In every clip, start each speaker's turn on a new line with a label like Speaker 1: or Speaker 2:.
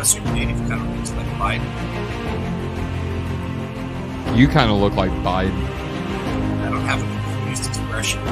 Speaker 1: answer, Dave. Kind of looks like Biden.
Speaker 2: You kind of look like Biden.
Speaker 1: I don't have a confused expression.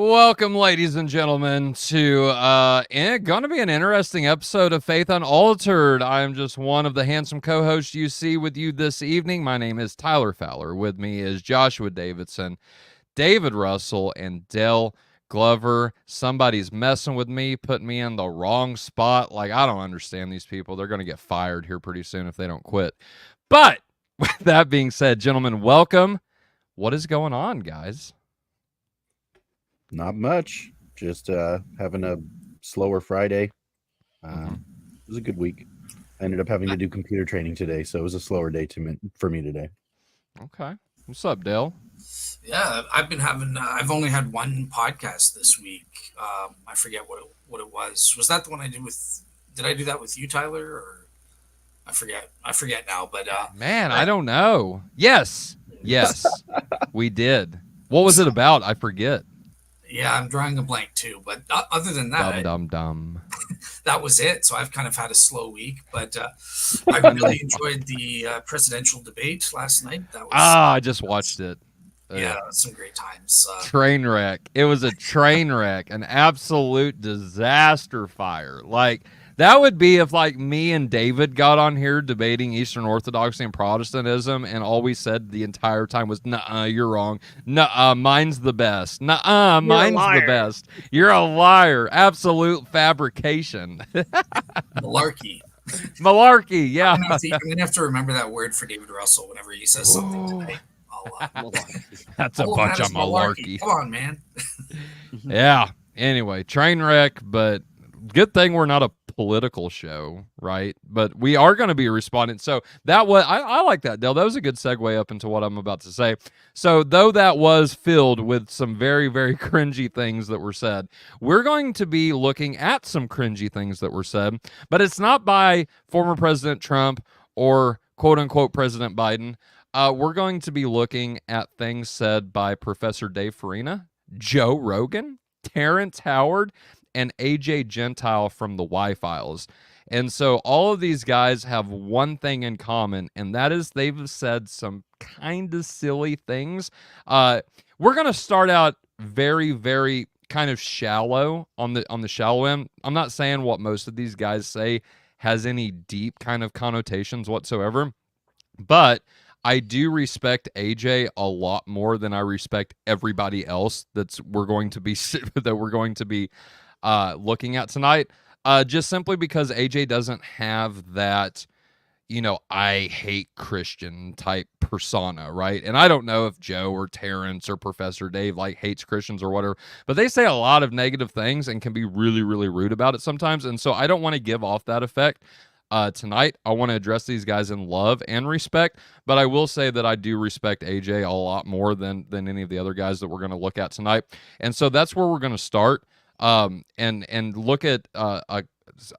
Speaker 2: Welcome, ladies and gentlemen, to going to be an interesting episode of Faith Unaltered. I am just one of the handsome co-hosts you see with you this evening. My name is Tyler Fowler. With me is Joshua Davidson, David Russell, and Dale Glover. Somebody's messing with me, putting me in the wrong spot. Like, I don't understand these people. They're going to get fired here pretty soon if they don't quit. But with that being said, gentlemen, welcome. What is going on, guys?
Speaker 3: Not much. Just having a slower Friday. It was a good week. I ended up having to do computer training today, so it was a slower day for me today.
Speaker 2: Okay. What's up, Dale?
Speaker 1: Yeah, I've only had one podcast this week. I forget what it was. Was that the one I did with? Did I do that with you, Tyler? Or I forget now. But
Speaker 2: man, I don't know. Yes, we did. What was it about? I forget.
Speaker 1: Yeah, I'm drawing a blank too. But other than that,
Speaker 2: dumb.
Speaker 1: That was it. So I've kind of had a slow week, but I really enjoyed the presidential debate last night. That was
Speaker 2: I just watched it.
Speaker 1: Yeah, some great times.
Speaker 2: Train wreck. It was a train wreck, an absolute disaster fire. Like, that would be if, like, me and David got on here debating Eastern Orthodoxy and Protestantism, and all we said the entire time was, "Nuh-uh, you're wrong. Nuh-uh, mine's the best. Nuh-uh, mine's the best. You're a liar. Absolute fabrication."
Speaker 1: Malarkey.
Speaker 2: Malarkey, yeah.
Speaker 1: I'm gonna have to remember that word for David Russell whenever he says something tonight.
Speaker 2: That's a bunch of malarkey.
Speaker 1: Come on, man.
Speaker 2: Yeah. Anyway, train wreck, but good thing we're not a political show, right? But we are going to be responding. So that was, I like that, Dale. That was a good segue up into what I'm about to say. So though that was filled with some very, very cringy things that were said, we're going to be looking at some cringy things that were said, but it's not by former President Trump or quote unquote President Biden. We're going to be looking at things said by Professor Dave Farina, Joe Rogan, Terrance Howard, and AJ Gentile from the Y-Files. And so all of these guys have one thing in common, and that is they've said some kind of silly things. We're going to start out very, very kind of shallow on the shallow end. I'm not saying what most of these guys say has any deep kind of connotations whatsoever, but I do respect AJ a lot more than I respect everybody else that we're going to be looking at tonight. Just simply because AJ doesn't have that, I hate Christian type persona, right? And I don't know if Joe or Terrence or Professor Dave hates Christians or whatever, but they say a lot of negative things and can be really, really rude about it sometimes. And so I don't want to give off that effect. Tonight, I want to address these guys in love and respect, but I will say that I do respect AJ a lot more than any of the other guys that we're going to look at tonight. And so that's where we're going to start. And look at a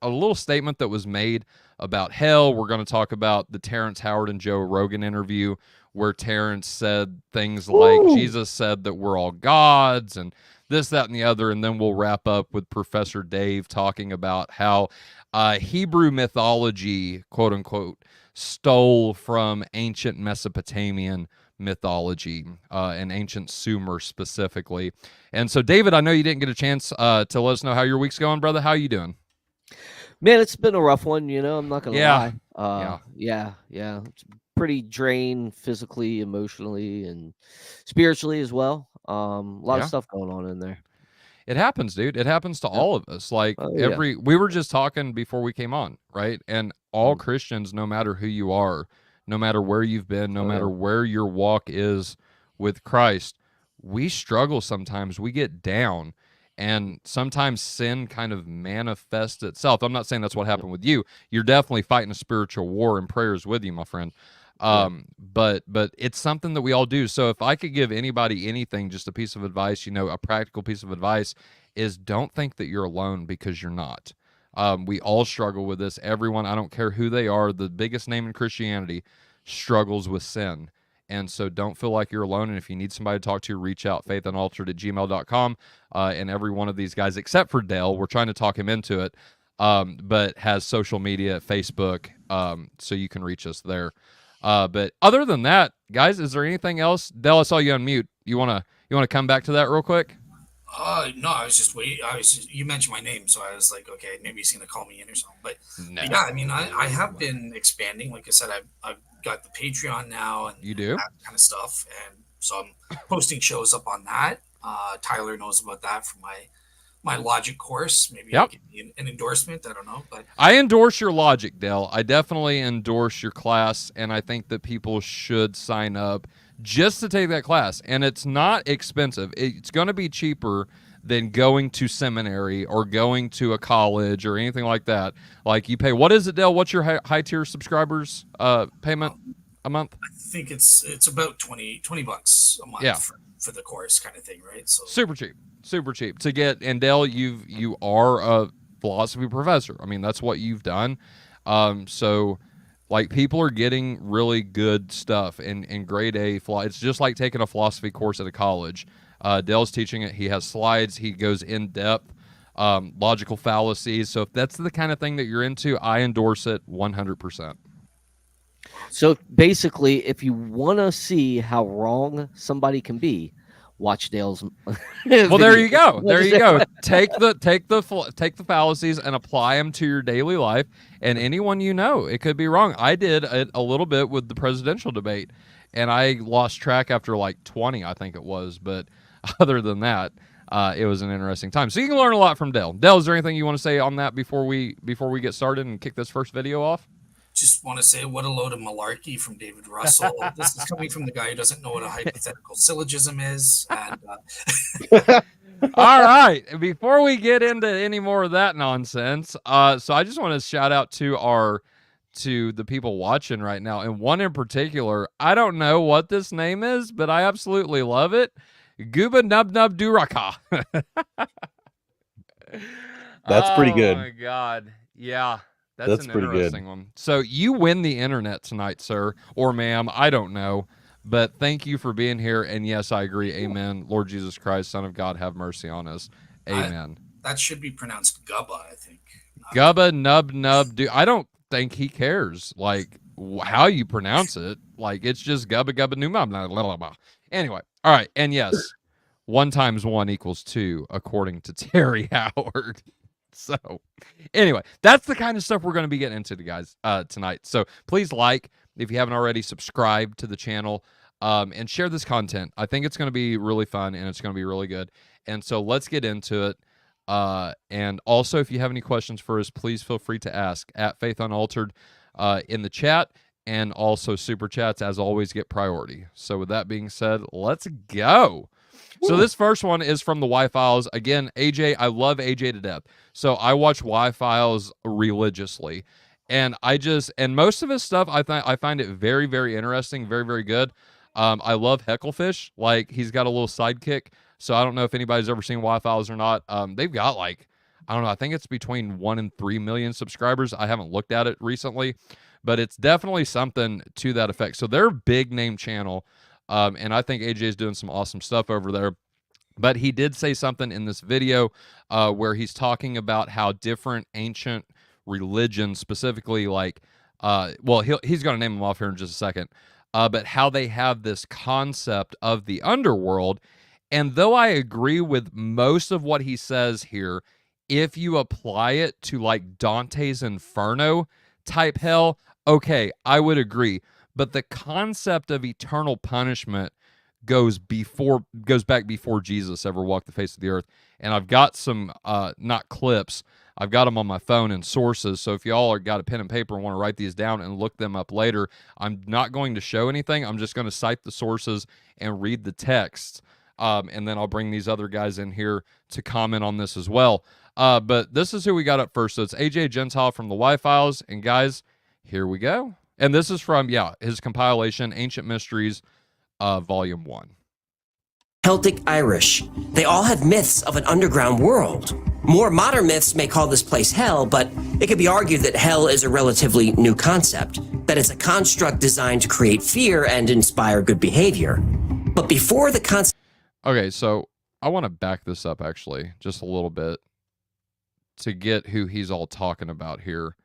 Speaker 2: little statement that was made about hell. We're going to talk about the Terrance Howard and Joe Rogan interview, where Terrence said things like Jesus said that we're all gods and this, that, and the other. And then we'll wrap up with Professor Dave talking about how Hebrew mythology, quote unquote, stole from ancient Mesopotamian mythology, and ancient Sumer specifically. And so, David, I know you didn't get a chance to let us know how your week's going, brother. How you doing?
Speaker 4: Man, it's been a rough one, I'm not gonna
Speaker 2: Yeah.
Speaker 4: lie. Yeah. It's pretty drained physically, emotionally, and spiritually as well. A lot of stuff going on in there.
Speaker 2: It happens, dude. It happens to all of us. Like we were just talking before we came on, right? And all Christians, no matter who you are, no matter where you've been, no matter where your walk is with Christ, we struggle sometimes. We get down, and sometimes sin kind of manifests itself. I'm not saying that's what happened with you. You're definitely fighting a spiritual war, and prayers with you, my friend. But it's something that we all do. So if I could give anybody anything, just a piece of advice, a practical piece of advice, is don't think that you're alone, because you're not. We all struggle with this. Everyone, I don't care who they are, the biggest name in Christianity struggles with sin. And so don't feel like you're alone. And if you need somebody to talk to, reach out, faithunaltered@gmail.com. And every one of these guys, except for Dale, we're trying to talk him into it, but has social media, Facebook, so you can reach us there. But other than that, guys, is there anything else? Dale, I saw you on mute. You wanna come back to that real quick?
Speaker 1: No, I was just waiting. You mentioned my name, so I was like, okay, maybe he's gonna call me in or something. But
Speaker 2: No.
Speaker 1: yeah, I mean, I have been expanding. Like I said, I've got the Patreon now, and
Speaker 2: You do?
Speaker 1: that kind of stuff, and so I'm posting shows up on that. Tyler knows about that from my logic course. Maybe I give you an endorsement. I don't know, but
Speaker 2: I endorse your logic, Dale. I definitely endorse your class, and I think that people should sign up just to take that class. And it's not expensive. It's going to be cheaper than going to seminary or going to a college or anything like that. Like, you pay, what is it, Dale? What's your high tier subscribers payment a month?
Speaker 1: I think it's about $20 a month for the course kind of thing, right? So
Speaker 2: super cheap to get. And Dale, you are a philosophy professor. I mean, that's what you've done. So like, people are getting really good stuff in grade A. It's just like taking a philosophy course at a college. Dale's teaching it. He has slides. He goes in depth, logical fallacies. So if that's the kind of thing that you're into, I endorse it 100%.
Speaker 4: So basically, if you want to see how wrong somebody can be, watch Dale's.
Speaker 2: Well, there you go. There you go. Take the fallacies and apply them to your daily life. And anyone it could be wrong. I did a little bit with the presidential debate, and I lost track after like 20, I think it was. But other than that, it was an interesting time. So you can learn a lot from Dale. Dale, is there anything you want to say on that before we get started and kick this first video off?
Speaker 1: Just want to say, what a load of malarkey from David Russell. This is coming from the guy who doesn't know what a hypothetical syllogism is. And
Speaker 2: all right, before we get into any more of that nonsense, so I just want to shout out to the people watching right now, and one in particular. I don't know what this name is, but I absolutely love it. Guba Nub Nub Duraka.
Speaker 3: That's pretty good.
Speaker 2: Oh my God, yeah.
Speaker 3: That's
Speaker 2: an
Speaker 3: pretty
Speaker 2: interesting
Speaker 3: good.
Speaker 2: one. So you win the internet tonight, sir, or ma'am. I don't know. But thank you for being here. And yes, I agree. Amen. Lord Jesus Christ, Son of God, have mercy on us. Amen.
Speaker 1: That should be pronounced Gubba, I think.
Speaker 2: Gubba Nub Nub. I don't think he cares, like, how you pronounce it. Like, it's just Gubba Gubba Numa. Anyway. All right. And yes, 1 × 1 = 2, according to Terry Howard. So anyway, that's the kind of stuff we're going to be getting into, guys, tonight. So please if you haven't already, subscribe to the channel, and share this content. I think it's going to be really fun, and it's going to be really good. And so let's get into it. And also, if you have any questions for us, please feel free to ask at Faith Unaltered in the chat. And also, super chats, as always, get priority. So with that being said, let's go. So this first one is from the Y-Files. Again, AJ, I love AJ to death. So I watch Y-Files religiously. And most of his stuff, I find it very, very interesting, very, very good. I love Hecklefish. Like, he's got a little sidekick So I don't know if anybody's ever seen Y-Files or not. They've got like, I don't know, I think it's between 1 and 3 million subscribers. I haven't looked at it recently, but it's definitely something to that effect. So they're a big name channel, and I think AJ is doing some awesome stuff over there. But he did say something in this video where he's talking about how different ancient religions, specifically like, well, he's going to name them off here in just a second, but how they have this concept of the underworld. And though I agree with most of what he says here, if you apply it to like Dante's Inferno type hell, okay, I would agree. But the concept of eternal punishment goes back before Jesus ever walked the face of the earth. And I've got some not clips, I've got them on my phone and sources. So if y'all are got a pen and paper and want to write these down and look them up later, I'm not going to show anything. I'm just going to cite the sources and read the texts. And then I'll bring these other guys in here to comment on this as well. But this is who we got up first. So it's AJ Gentile from the Y-Files. And guys, here we go. And this is from, his compilation, Ancient Mysteries, Volume 1.
Speaker 5: Celtic Irish. They all have myths of an underground world. More modern myths may call this place hell, but it could be argued that hell is a relatively new concept, that it's a construct designed to create fear and inspire good behavior. But before the concept...
Speaker 2: Okay, so I want to back this up actually just a little bit to get who he's all talking about here.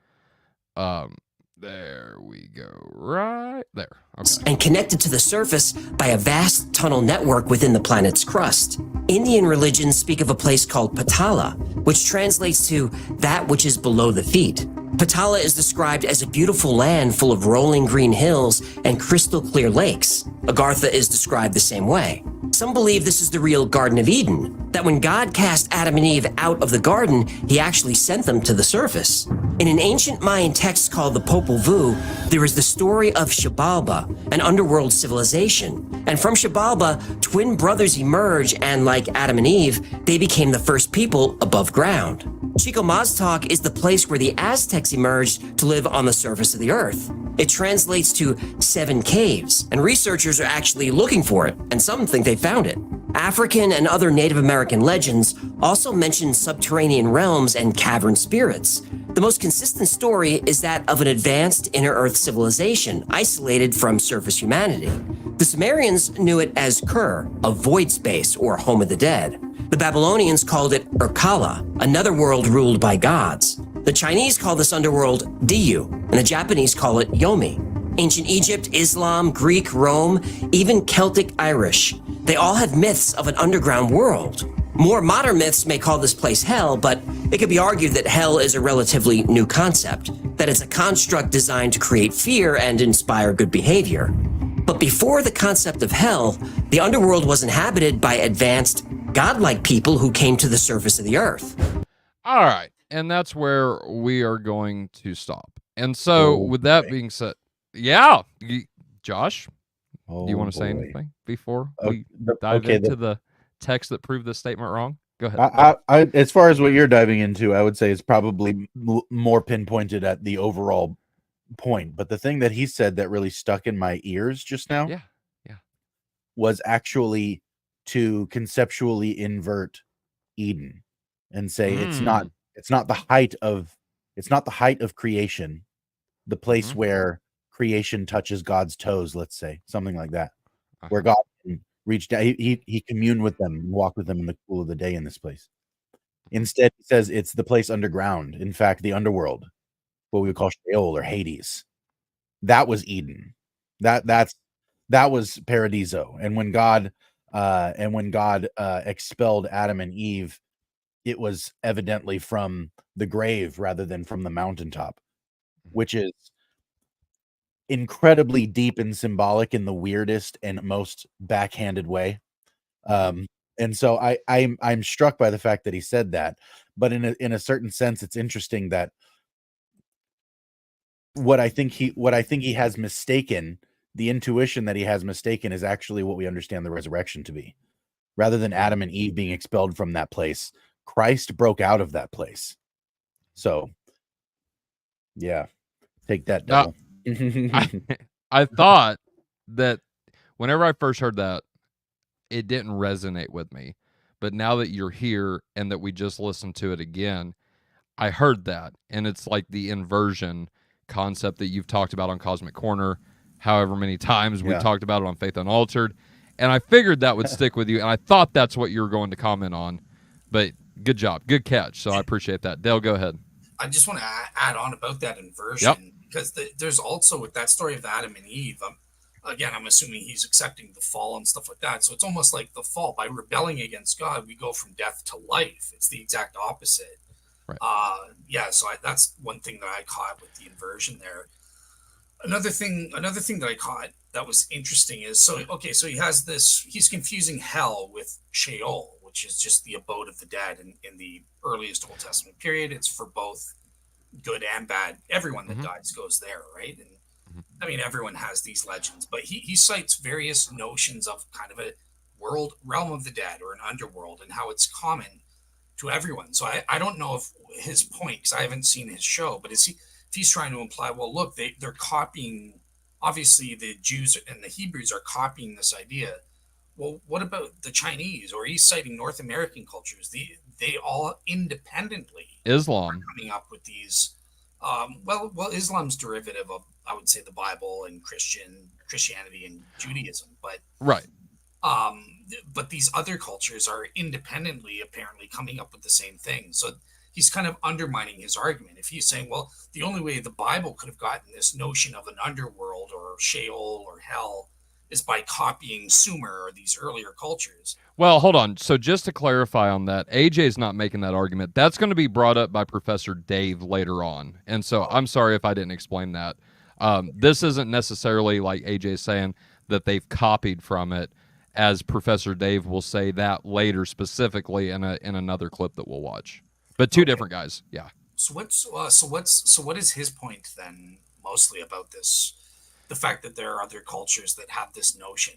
Speaker 2: There we go, right there. Okay.
Speaker 5: And connected to the surface by a vast tunnel network within the planet's crust. Indian religions speak of a place called Patala, which translates to that which is below the feet. Patala is described as a beautiful land full of rolling green hills and crystal clear lakes. Agartha is described the same way. Some believe this is the real Garden of Eden, that when God cast Adam and Eve out of the garden, he actually sent them to the surface. In an ancient Mayan text called the Popol Vuh, there is the story of Xibalba, an underworld civilization. And from Xibalba, twin brothers emerge, and like Adam and Eve, they became the first people above ground. Chico-Maztalk is the place where the Aztecs emerged to live on the surface of the earth. It translates to 7 caves, and researchers are actually looking for it, and some think they found it. African and other Native American legends also mention subterranean realms and cavern spirits. The most consistent story is that of an advanced inner earth civilization isolated from surface humanity. The Sumerians knew it as Kur, a void space or home of the dead. The Babylonians called it Urkala, another world ruled by gods. The Chinese call this underworld Diyu, and the Japanese call it Yomi. Ancient Egypt, Islam, Greek, Rome, even Celtic Irish. They all have myths of an underground world. More modern myths may call this place hell, but it could be argued that hell is a relatively new concept, that it's a construct designed to create fear and inspire good behavior. But before the concept of hell, the underworld was inhabited by advanced, godlike people who came to the surface of the earth.
Speaker 2: All right. And that's where we are going to stop. And so, with that being said, Josh, do you want to say anything before we dive into the text that proved this statement wrong? Go ahead.
Speaker 3: I, as far as what you're diving into, I would say it's probably more pinpointed at the overall point. But the thing that he said that really stuck in my ears just now, was actually to conceptually invert Eden and say it's not the height of creation, the place where creation touches God's toes, let's say, something like that, where God reached out, he communed with them and walked with them in the cool of the day in this place. Instead, he says it's the place underground. In fact, the underworld, what we would call Sheol or Hades. That was Eden. That was Paradiso. And when God expelled Adam and Eve, it was evidently from the grave rather than from the mountaintop, which is incredibly deep and symbolic in the weirdest and most backhanded way. And so I'm struck by the fact that he said that, but in a certain sense, it's interesting that what I think he has mistaken, the intuition that he has mistaken, is actually what we understand the resurrection to be. Rather than Adam and Eve being expelled from that place, Christ broke out of that place. So, yeah, take that, devil.
Speaker 2: I thought that whenever I first heard that, it didn't resonate with me. but now that you're here and that we just listened to it again, I heard that, and it's like the inversion concept that you've talked about on Cosmic Corner, however many times we've talked about it on Faith Unaltered, and I figured that would stick with you, and I thought that's what you were going to comment on, but good job, good catch, so I appreciate that. Dale, go ahead.
Speaker 1: I just want to add on about that inversion, because there's also with that story of Adam and Eve, again, I'm assuming he's accepting the fall and stuff like that, so it's almost like the fall. By rebelling against God, we go from death to life. It's the exact opposite.
Speaker 2: Right.
Speaker 1: So that's one thing that I caught with the inversion there. Another thing that I caught that was interesting is, so he has this, he's confusing hell with Sheol, which is just the abode of the dead in the earliest Old Testament period. It's for both good and bad. Everyone that dies goes there, right? And I mean, everyone has these legends, but he cites various notions of kind of a realm of the dead or an underworld, and how it's common to everyone. So I don't know if his point, because I haven't seen his show, but if he's trying to imply, well, look, they're copying, obviously the Jews and the Hebrews are copying this idea. Well, what about the Chinese, or he's citing North American cultures? They all independently
Speaker 2: Islam
Speaker 1: are coming up with these. Well, Islam's derivative of, I would say, the Bible and Christianity and Judaism, but
Speaker 2: right.
Speaker 1: But these other cultures are independently apparently coming up with the same thing. So he's kind of undermining his argument. If he's saying, well, the only way the Bible could have gotten this notion of an underworld or Sheol or hell is by copying Sumer or these earlier cultures.
Speaker 2: Well, hold on. So just to clarify on that, AJ's not making that argument. That's going to be brought up by Professor Dave later on. And so I'm sorry if I didn't explain that. This isn't necessarily like AJ saying that they've copied from it, as Professor Dave will say that later, specifically in another clip that we'll watch. But two different guys, yeah.
Speaker 1: So what is his point then, mostly about this? The fact that there are other cultures that have this notion.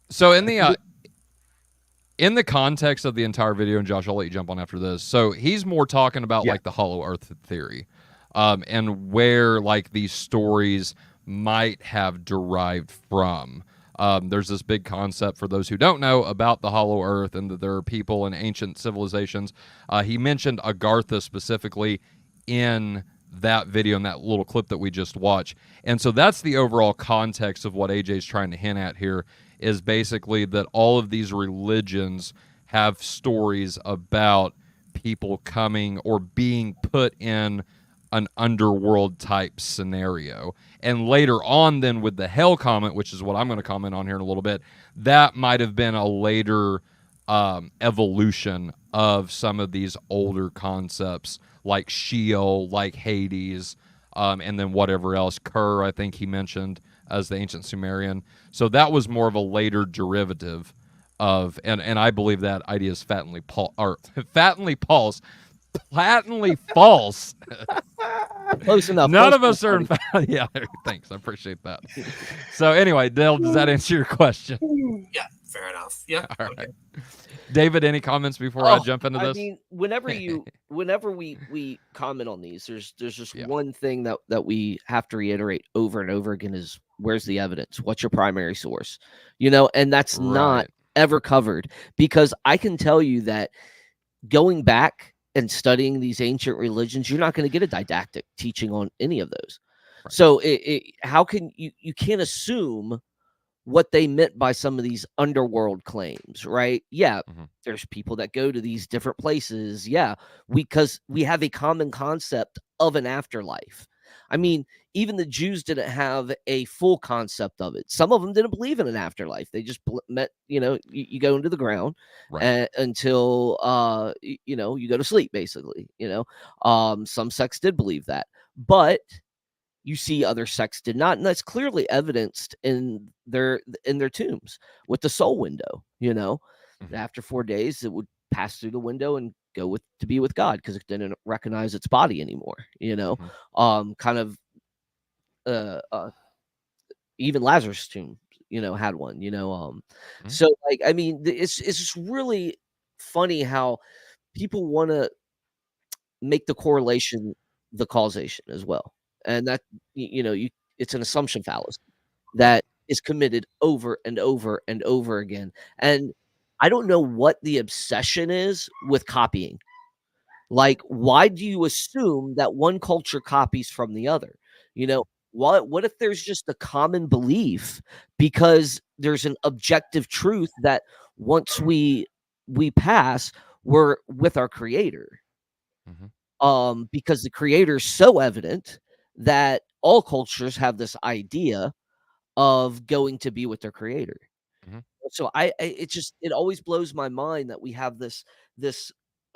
Speaker 2: So in the context of the entire video, and Josh, I'll let you jump on after this. So he's more talking about like the hollow earth theory, and where like these stories might have derived from. There's this big concept, for those who don't know, about the hollow earth, and that there are people in ancient civilizations. He mentioned Agartha specifically in that video, in that little clip that we just watched. And so that's the overall context of what AJ's trying to hint at here, is basically that all of these religions have stories about people coming or being put in an underworld type scenario. And later on then with the hell comment, which is what I'm going to comment on here in a little bit, that might have been a later evolution of some of these older concepts like Sheol, like Hades, and then whatever else, Ker, I think he mentioned as the ancient Sumerian. So that was more of a later derivative of, and I believe that idea is patently false.
Speaker 4: Close enough.
Speaker 2: None of us are. Yeah, thanks. I appreciate that. So anyway, Dale, does that answer your question?
Speaker 1: Yeah, fair enough. Yeah.
Speaker 2: All
Speaker 1: okay.
Speaker 2: right. David, any comments before I jump into this?
Speaker 4: I mean, whenever we comment on these, there's just one thing that we have to reiterate over and over again is, where's the evidence? What's your primary source? And that's not ever covered, because I can tell you that going back and studying these ancient religions, you're not going to get a didactic teaching on any of those. Right. So how can you can't assume what they meant by some of these underworld claims, right? Yeah, there's people that go to these different places. Yeah, because we have a common concept of an afterlife. I mean, even the Jews didn't have a full concept of it. Some of them didn't believe in an afterlife. They just met, you go into the ground until, you go to sleep, basically, some sects did believe that, but you see other sects did not. And that's clearly evidenced in their tombs with the soul window, after 4 days, it would pass through the window and go to be with God, because it didn't recognize its body anymore, kind of even Lazarus' tomb, had one, so like, I mean, it's just really funny how people want to make the correlation the causation as well, and that it's an assumption fallacy that is committed over and over and over again. And I don't know what the obsession is with copying. Like, why do you assume that one culture copies from the other? You know, what if there's just a common belief because there's an objective truth that once we pass, we're with our creator. Because the creator is so evident that all cultures have this idea of going to be with their creator. So it always blows my mind that we have this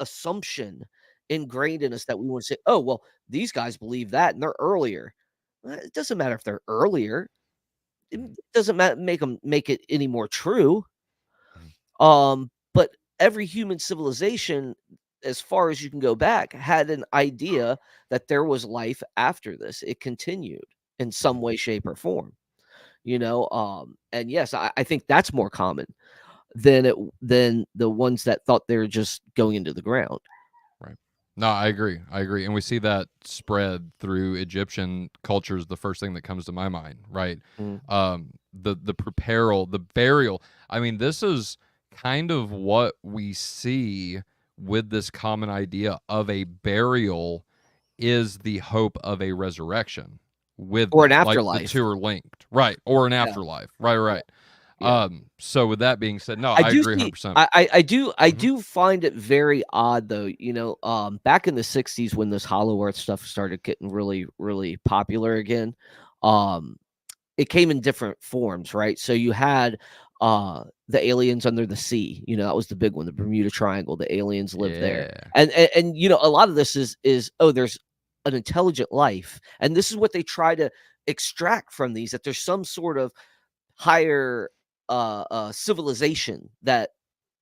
Speaker 4: assumption ingrained in us that we want to say, oh, well, these guys believe that and they're earlier. It doesn't matter if they're earlier. It doesn't make it any more true. But every human civilization, as far as you can go back, had an idea that there was life after this. It continued in some way, shape, or form. And yes, I think that's more common than the ones that thought they were just going into the ground.
Speaker 2: Right. No, I agree. And we see that spread through Egyptian cultures. The first thing that comes to my mind, right? The burial. I mean, this is kind of what we see with this common idea of a burial is the hope of a resurrection.
Speaker 4: Or an afterlife.
Speaker 2: Like the two are linked, right? Or an afterlife, right. Yeah. So with that being said, no, I agree 100%.
Speaker 4: I do find it very odd though. Back in the 60s when this Hollow Earth stuff started getting really, really popular again, it came in different forms, right? So you had the aliens under the sea. That was the big one, the Bermuda Triangle. The aliens lived there, and a lot of this is there's an intelligent life, and this is what they try to extract from these, that there's some sort of higher civilization that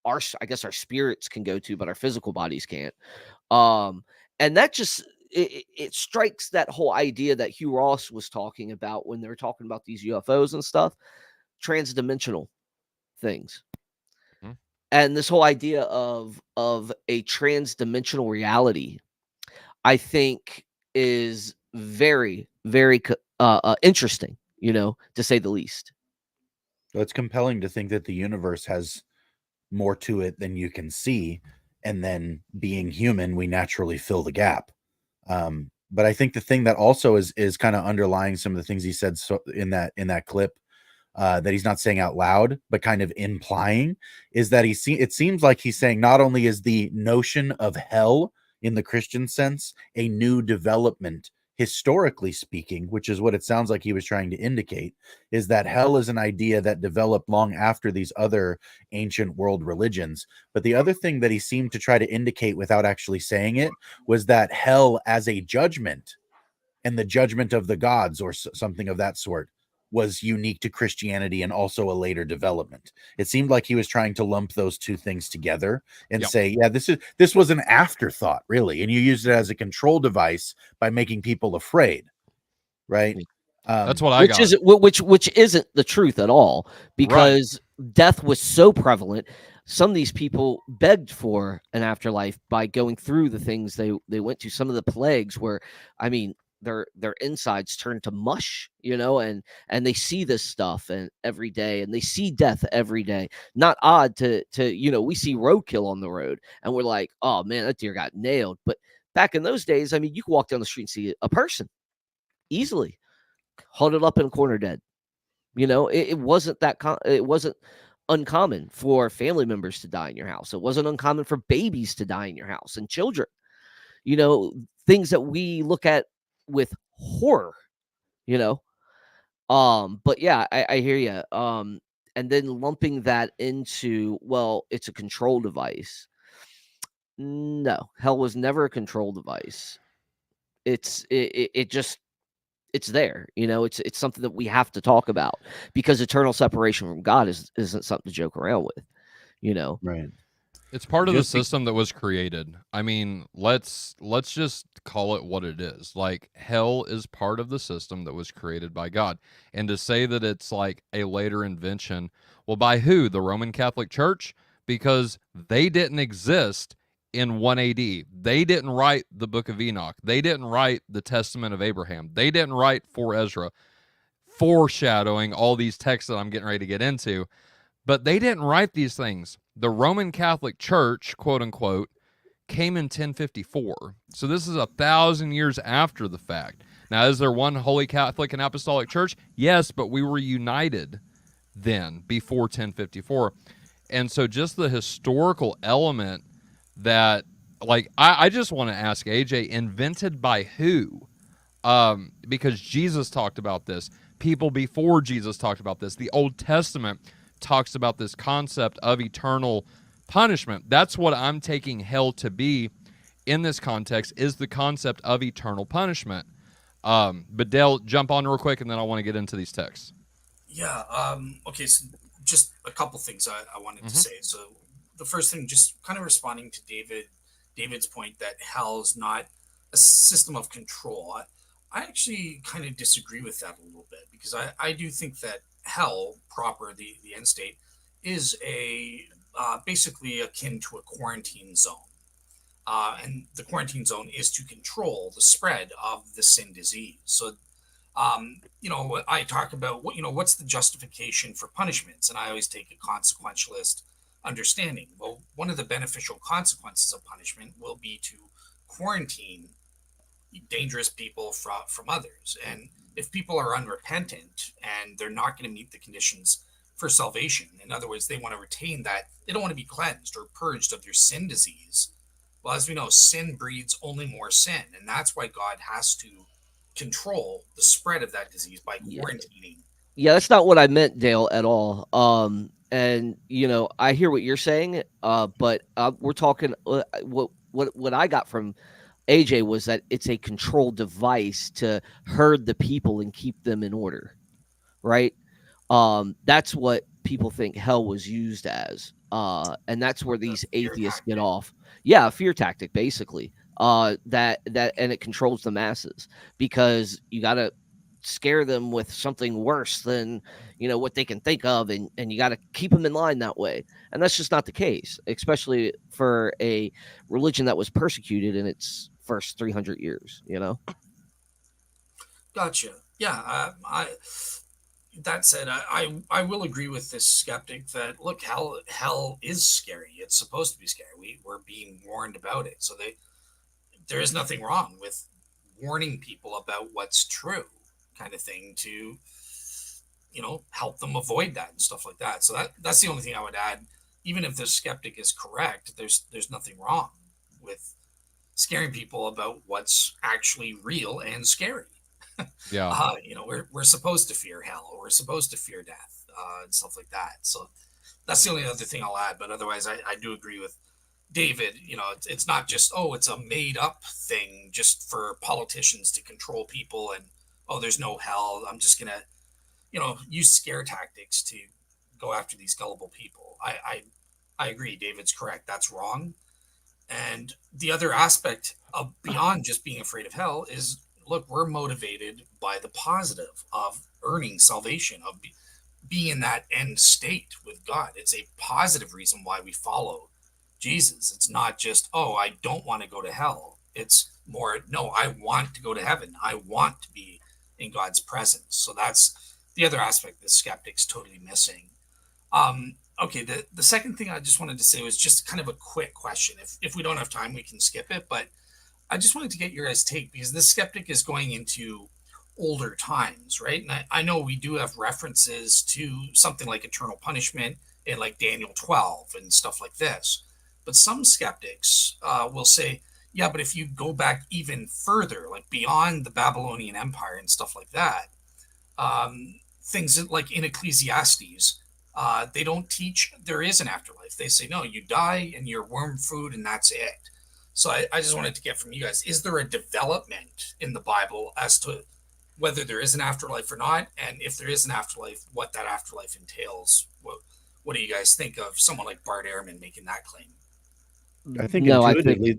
Speaker 4: our spirits can go to, but our physical bodies can't. And that just it strikes that whole idea that Hugh Ross was talking about when they were talking about these UFOs and stuff, transdimensional things. And this whole idea of a transdimensional reality, I think, is very, very interesting, to say the least.
Speaker 3: So it's compelling to think that the universe has more to it than you can see, and then being human, we naturally fill the gap. But I think the thing that also is kind of underlying some of the things he said in that clip, that he's not saying out loud, but kind of implying, is that it seems like he's saying not only is the notion of hell in the Christian sense a new development, historically speaking, which is what it sounds like he was trying to indicate, is that hell is an idea that developed long after these other ancient world religions. But the other thing that he seemed to try to indicate without actually saying it was that hell as a judgment, and the judgment of the gods or something of that sort, was unique to Christianity and also a later development. It seemed like he was trying to lump those two things together and say, yeah, this was an afterthought, really, and you used it as a control device by making people afraid, right?
Speaker 2: That's what I got.
Speaker 4: Which isn't the truth at all, because death was so prevalent. Some of these people begged for an afterlife by going through the things they went to. Some of the plagues were, I mean, their insides turn to mush, and they see this stuff and every day, and they see death every day. Not odd to we see roadkill on the road and we're like, oh man, that deer got nailed. But back in those days, I mean, you could walk down the street and see a person easily huddled up in a corner dead. It wasn't it wasn't uncommon for family members to die in your house. It wasn't uncommon for babies to die in your house and children. Things that we look at with horror, but yeah, I hear you. And then lumping that into, well, it's a control device. No, hell was never a control device. It's there, it's something that we have to talk about, because eternal separation from God isn't something to joke around with,
Speaker 3: Right.
Speaker 2: It's part of the system that was created. I mean, let's just call it what it is. Like, hell is part of the system that was created by God. And to say that it's like a later invention, well, by who? The Roman Catholic Church? Because they didn't exist in 1 AD. They didn't write the Book of Enoch. They didn't write the Testament of Abraham. They didn't write 4 Ezra, foreshadowing all these texts that I'm getting ready to get into. But they didn't write these things. The Roman Catholic Church, quote unquote, came in 1054. So this is 1,000 years after the fact. Now, is there one Holy Catholic and Apostolic Church? Yes, but we were united then, before 1054. And so just the historical element that, like, I just want to ask AJ, invented by who? Because Jesus talked about this. People before Jesus talked about this. The Old Testament talks about this concept of eternal punishment. That's what I'm taking hell to be in this context, is the concept of eternal punishment. But Dale, jump on real quick, and then I want to get into these texts.
Speaker 1: Yeah. Okay. So just a couple things I wanted to say. So the first thing, just kind of responding to David's point that hell is not a system of control. I actually kind of disagree with that a little bit, because I do think that hell proper, the end state, is a basically akin to a quarantine zone. And the quarantine zone is to control the spread of the sin disease. So, I talk about what's the justification for punishments, and I always take a consequentialist understanding. Well, one of the beneficial consequences of punishment will be to quarantine dangerous people from others. And if people are unrepentant and they're not going to meet the conditions for salvation, in other words, they want to retain that, they don't want to be cleansed or purged of their sin disease. Well, as we know, sin breeds only more sin, and that's why God has to control the spread of that disease by quarantining.
Speaker 4: Yeah, that's not what I meant, Dale, at all. And I hear what you're saying, but we're talking. What I got from AJ was that it's a control device to herd the people and keep them in order, right? That's what people think hell was used as, and that's where these atheists get off. Yeah, a fear tactic, basically. That and it controls the masses, because you got to scare them with something worse than what they can think of, and you got to keep them in line that way. And that's just not the case, especially for a religion that was persecuted in its first 300 years.
Speaker 1: Gotcha. Yeah. That said, I will agree with this skeptic that, look, hell is scary. It's supposed to be scary. We're being warned about it. So there is nothing wrong with warning people about what's true, kind of thing, to help them avoid that and stuff like that. So that's the only thing I would add. Even if the skeptic is correct, there's nothing wrong with scaring people about what's actually real and scary.
Speaker 2: Yeah.
Speaker 1: We're supposed to fear hell, or we're supposed to fear death, and stuff like that. So that's the only other thing I'll add. But otherwise, I do agree with David. It's not just, it's a made up thing just for politicians to control people, and there's no hell. I'm just gonna use scare tactics to go after these gullible people. I agree. David's correct. That's wrong. And the other aspect of beyond just being afraid of hell is, look, we're motivated by the positive of earning salvation, of being in that end state with God. It's a positive reason why we follow Jesus. It's not just, I don't want to go to hell. It's more, no, I want to go to heaven. I want to be in God's presence. So that's the other aspect the skeptic's totally missing. Okay, the second thing I just wanted to say was just kind of a quick question. If we don't have time, we can skip it, but I just wanted to get your guys' take, because this skeptic is going into older times, right? And I know we do have references to something like eternal punishment in like Daniel 12 and stuff like this. But some skeptics will say, yeah, but if you go back even further, like beyond the Babylonian Empire and stuff like that, things like in Ecclesiastes, they don't teach there is an afterlife. They say, no, you die and you're worm food and that's it. So I just wanted to get from you guys, is there a development in the Bible as to whether there is an afterlife or not? And if there is an afterlife, what that afterlife entails? What do you guys think of someone like Bart Ehrman making that claim?
Speaker 3: I think intuitively.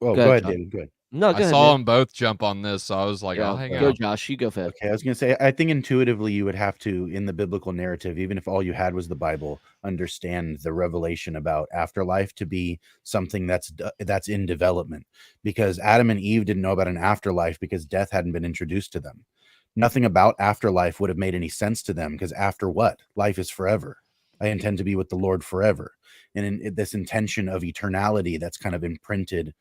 Speaker 3: Well, go ahead, David. Go ahead.
Speaker 4: No,
Speaker 2: I saw them both jump on this, so I was like, I'll hang
Speaker 4: go,
Speaker 2: out.
Speaker 4: Josh. You go fast.
Speaker 3: Okay, I was going to say, I think intuitively you would have to, in the biblical narrative, even if all you had was the Bible, understand the revelation about afterlife to be something that's in development, because Adam and Eve didn't know about an afterlife because death hadn't been introduced to them. Nothing about afterlife would have made any sense to them, because after what? Life is forever. I intend to be with the Lord forever. And in this intention of eternality that's kind of imprinted,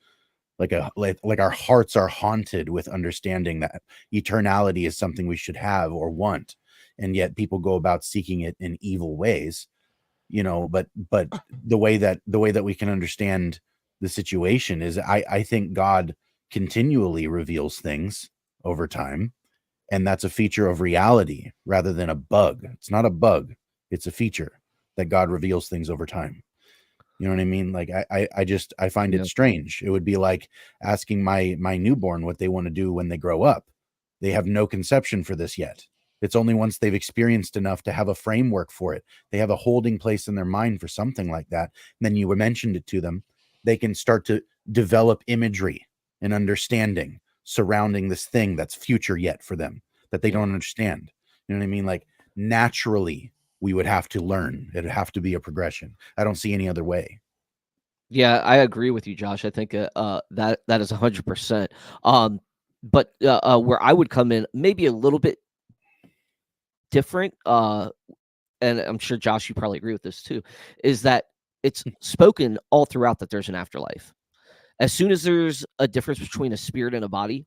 Speaker 3: like our hearts are haunted with understanding that eternality is something we should have or want, and yet people go about seeking it in evil ways, but the way that we can understand the situation is I think God continually reveals things over time, and that's a feature of reality rather than a bug. It's not a bug, it's a feature that God reveals things over time. You know what I mean? Like I find it strange. It would be like asking my newborn what they want to do when they grow up. They have no conception for this yet. It's only once they've experienced enough to have a framework for it, they have a holding place in their mind for something like that, and then you mentioned it to them, they can start to develop imagery and understanding surrounding this thing that's future yet for them that they don't understand. You know what I mean? Like naturally we would have to learn. It'd have to be a progression. I don't see any other way.
Speaker 4: Yeah, I agree with you, Josh. I think that is 100%. But where I would come in maybe a little bit different, and I'm sure Josh, you probably agree with this too, is that it's spoken all throughout that there's an afterlife. As soon as there's a difference between a spirit and a body,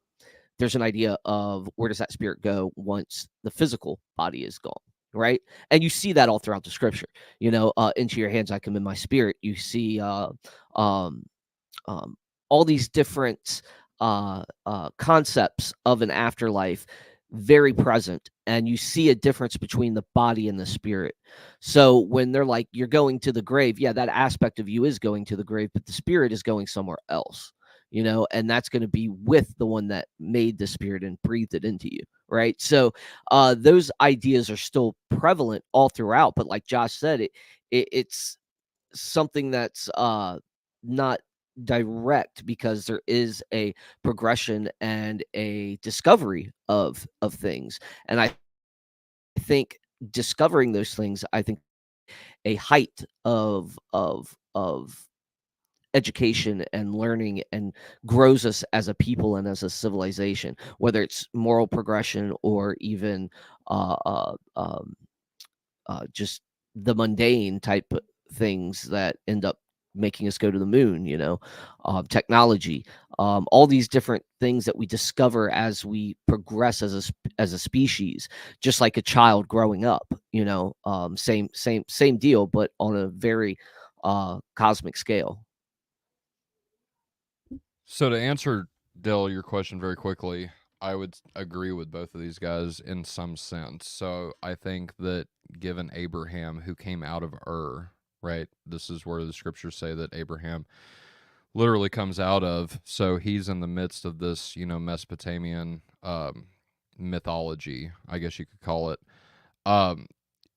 Speaker 4: there's an idea of where does that spirit go once the physical body is gone, right? And you see that all throughout the scripture. Into your hands I commend my spirit. You see all these different concepts of an afterlife very present, and you see a difference between the body and the spirit. So when they're like, you're going to the grave, yeah, that aspect of you is going to the grave, but the spirit is going somewhere else. And that's going to be with the one that made the spirit and breathed it into you, right? So those ideas are still prevalent all throughout, but like Josh said, it's something that's not direct, because there is a progression and a discovery of things. And I think discovering those things, I think a height of education and learning, and grows us as a people and as a civilization, whether it's moral progression or even just the mundane type things that end up making us go to the moon, technology, all these different things that we discover as we progress as a species, just like a child growing up, same deal, but on a very cosmic scale.
Speaker 2: So to answer, Dill, your question very quickly, I would agree with both of these guys in some sense. So I think that given Abraham, who came out of Ur, right? This is where the scriptures say that Abraham literally comes out of. So he's in the midst of this, Mesopotamian mythology, I guess you could call it.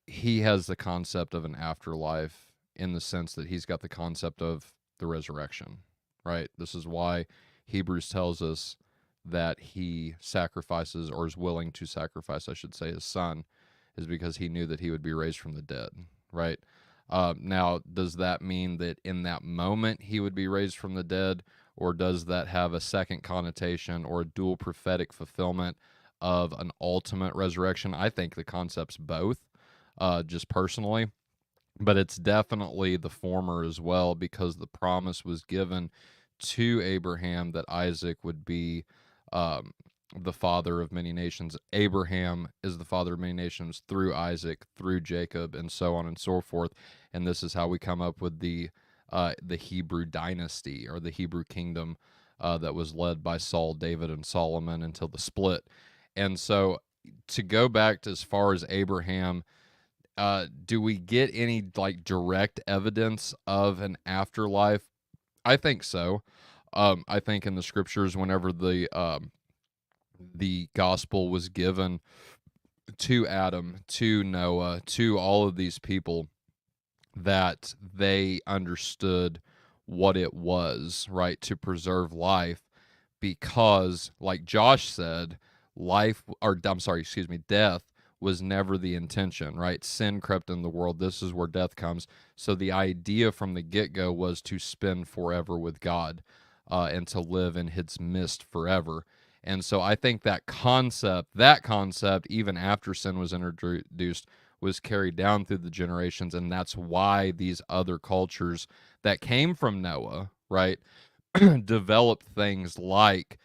Speaker 2: He has the concept of an afterlife in the sense that he's got the concept of the resurrection, right? This is why Hebrews tells us that he sacrifices, or is willing to sacrifice, I should say, his son, is because he knew that he would be raised from the dead, right? Now, does that mean that in that moment he would be raised from the dead, or does that have a second connotation or a dual prophetic fulfillment of an ultimate resurrection? I think the concept's both, just personally, but it's definitely the former as well, because the promise was given to Abraham that Isaac would be the father of many nations. Abraham is the father of many nations through Isaac, through Jacob, and so on and so forth. And this is how we come up with the Hebrew dynasty, or the Hebrew kingdom that was led by Saul, David, and Solomon until the split. And so to go back to as far as Abraham, do we get any direct evidence of an afterlife? I think so. I think in the scriptures, whenever the gospel was given to Adam, to Noah, to all of these people, that they understood what it was, right, to preserve life, because, like Josh said, death was never the intention, right? Sin crept in the world. This is where death comes. So the idea from the get-go was to spend forever with God, and to live in his midst forever. And so I think that concept, even after sin was introduced, was carried down through the generations, and that's why these other cultures that came from Noah, right, developed things like,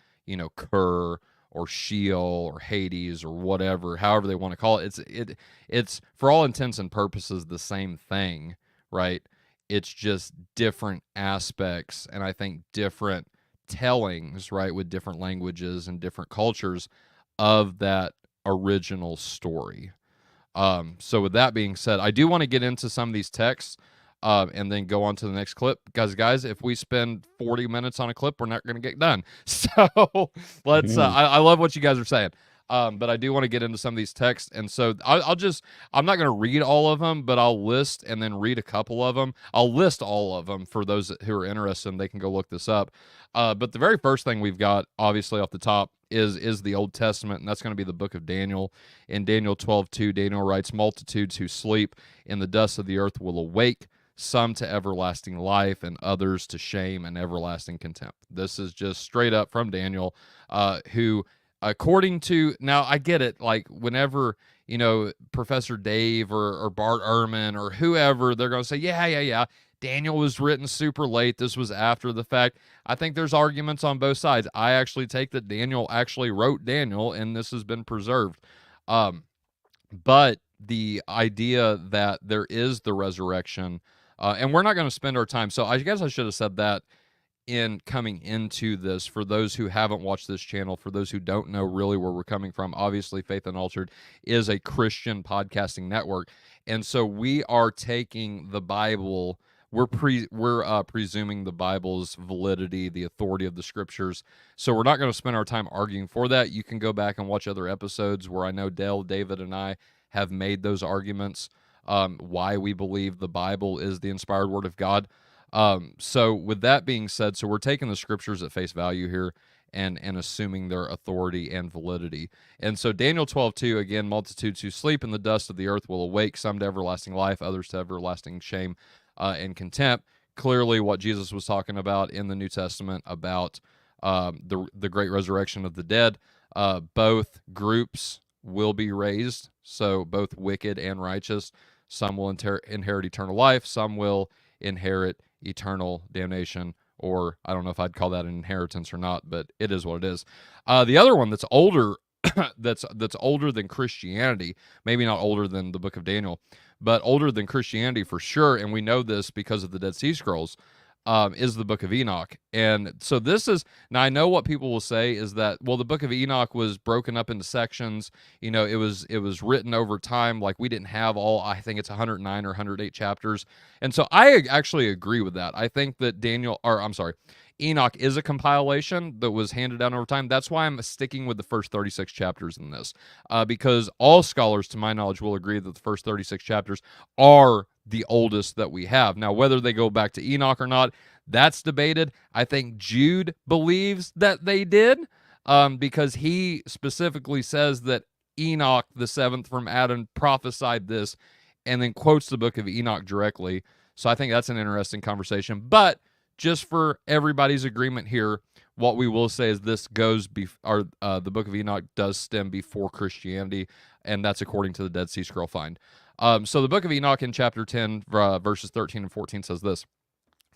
Speaker 2: Ker or Sheol or Hades or whatever, however they want to call it. It's for all intents and purposes the same thing, right? It's just different aspects, and I think different tellings, right, with different languages and different cultures of that original story. So with that being said, I do want to get into some of these texts and then go on to the next clip. Because, guys, if we spend 40 minutes on a clip, we're not going to get done. So let's, I love what you guys are saying. But I do want to get into some of these texts. And so I'm not going to read all of them, but I'll list and then read a couple of them. I'll list all of them for those who are interested, and they can go look this up. But the very first thing we've got, obviously off the top, is the Old Testament, and that's going to be the book of Daniel. In Daniel 12:2, Daniel writes, "Multitudes who sleep in the dust of the earth will awake, some to everlasting life, and others to shame and everlasting contempt." This is just straight up from Daniel, who, according to, now I get it, like whenever, Professor Dave or Bart Ehrman or whoever, they're going to say, yeah, Daniel was written super late. This was after the fact. I think there's arguments on both sides. I actually take that Daniel actually wrote Daniel, and this has been preserved. But the idea that there is the resurrection, and we're not going to spend our time. So I guess I should have said that in coming into this, for those who haven't watched this channel, for those who don't know really where we're coming from. Obviously, Faith Unaltered is a Christian podcasting network, and so we are taking the Bible. We're presuming the Bible's validity, the authority of the scriptures. So we're not going to spend our time arguing for that. You can go back and watch other episodes where I know Dale, David, and I have made those arguments, why we believe the Bible is the inspired word of God. So with that being said, so we're taking the scriptures at face value here and assuming their authority and validity. And so Daniel 12:2, again, "Multitudes who sleep in the dust of the earth will awake, some to everlasting life, others to everlasting shame and contempt." Clearly what Jesus was talking about in the New Testament about the great resurrection of the dead. Both groups will be raised, so both wicked and righteous. Some will inherit eternal life, some will inherit eternal damnation, or I don't know if I'd call that an inheritance or not, but it is what it is. The other one that's older, that's older than Christianity, maybe not older than the book of Daniel, but older than Christianity for sure, and we know this because of the Dead Sea Scrolls, is the book of Enoch. And so this is, now I know what people will say is that, well, the book of Enoch was broken up into sections. It was written over time. Like, we didn't have all, I think it's 109 or 108 chapters. And so I actually agree with that. I think that Enoch is a compilation that was handed down over time. That's why I'm sticking with the first 36 chapters in this, because all scholars, to my knowledge, will agree that the first 36 chapters are the oldest that we have. Now, whether they go back to Enoch or not, that's debated. I think Jude believes that they did, because he specifically says that Enoch, the seventh from Adam, prophesied this, and then quotes the book of Enoch directly. So I think that's an interesting conversation. But just for everybody's agreement here, what we will say is this goes the book of Enoch does stem before Christianity, and that's according to the Dead Sea Scroll find. So the book of Enoch in chapter 10, verses 13 and 14 says this,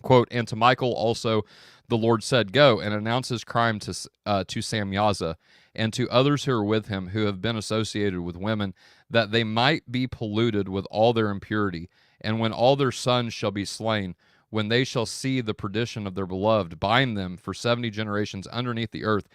Speaker 2: quote, "And to Michael also the Lord said, Go and announce his crime to Samyaza and to others who are with him, who have been associated with women, that they might be polluted with all their impurity. And when all their sons shall be slain, when they shall see the perdition of their beloved, bind them for 70 generations underneath the earth,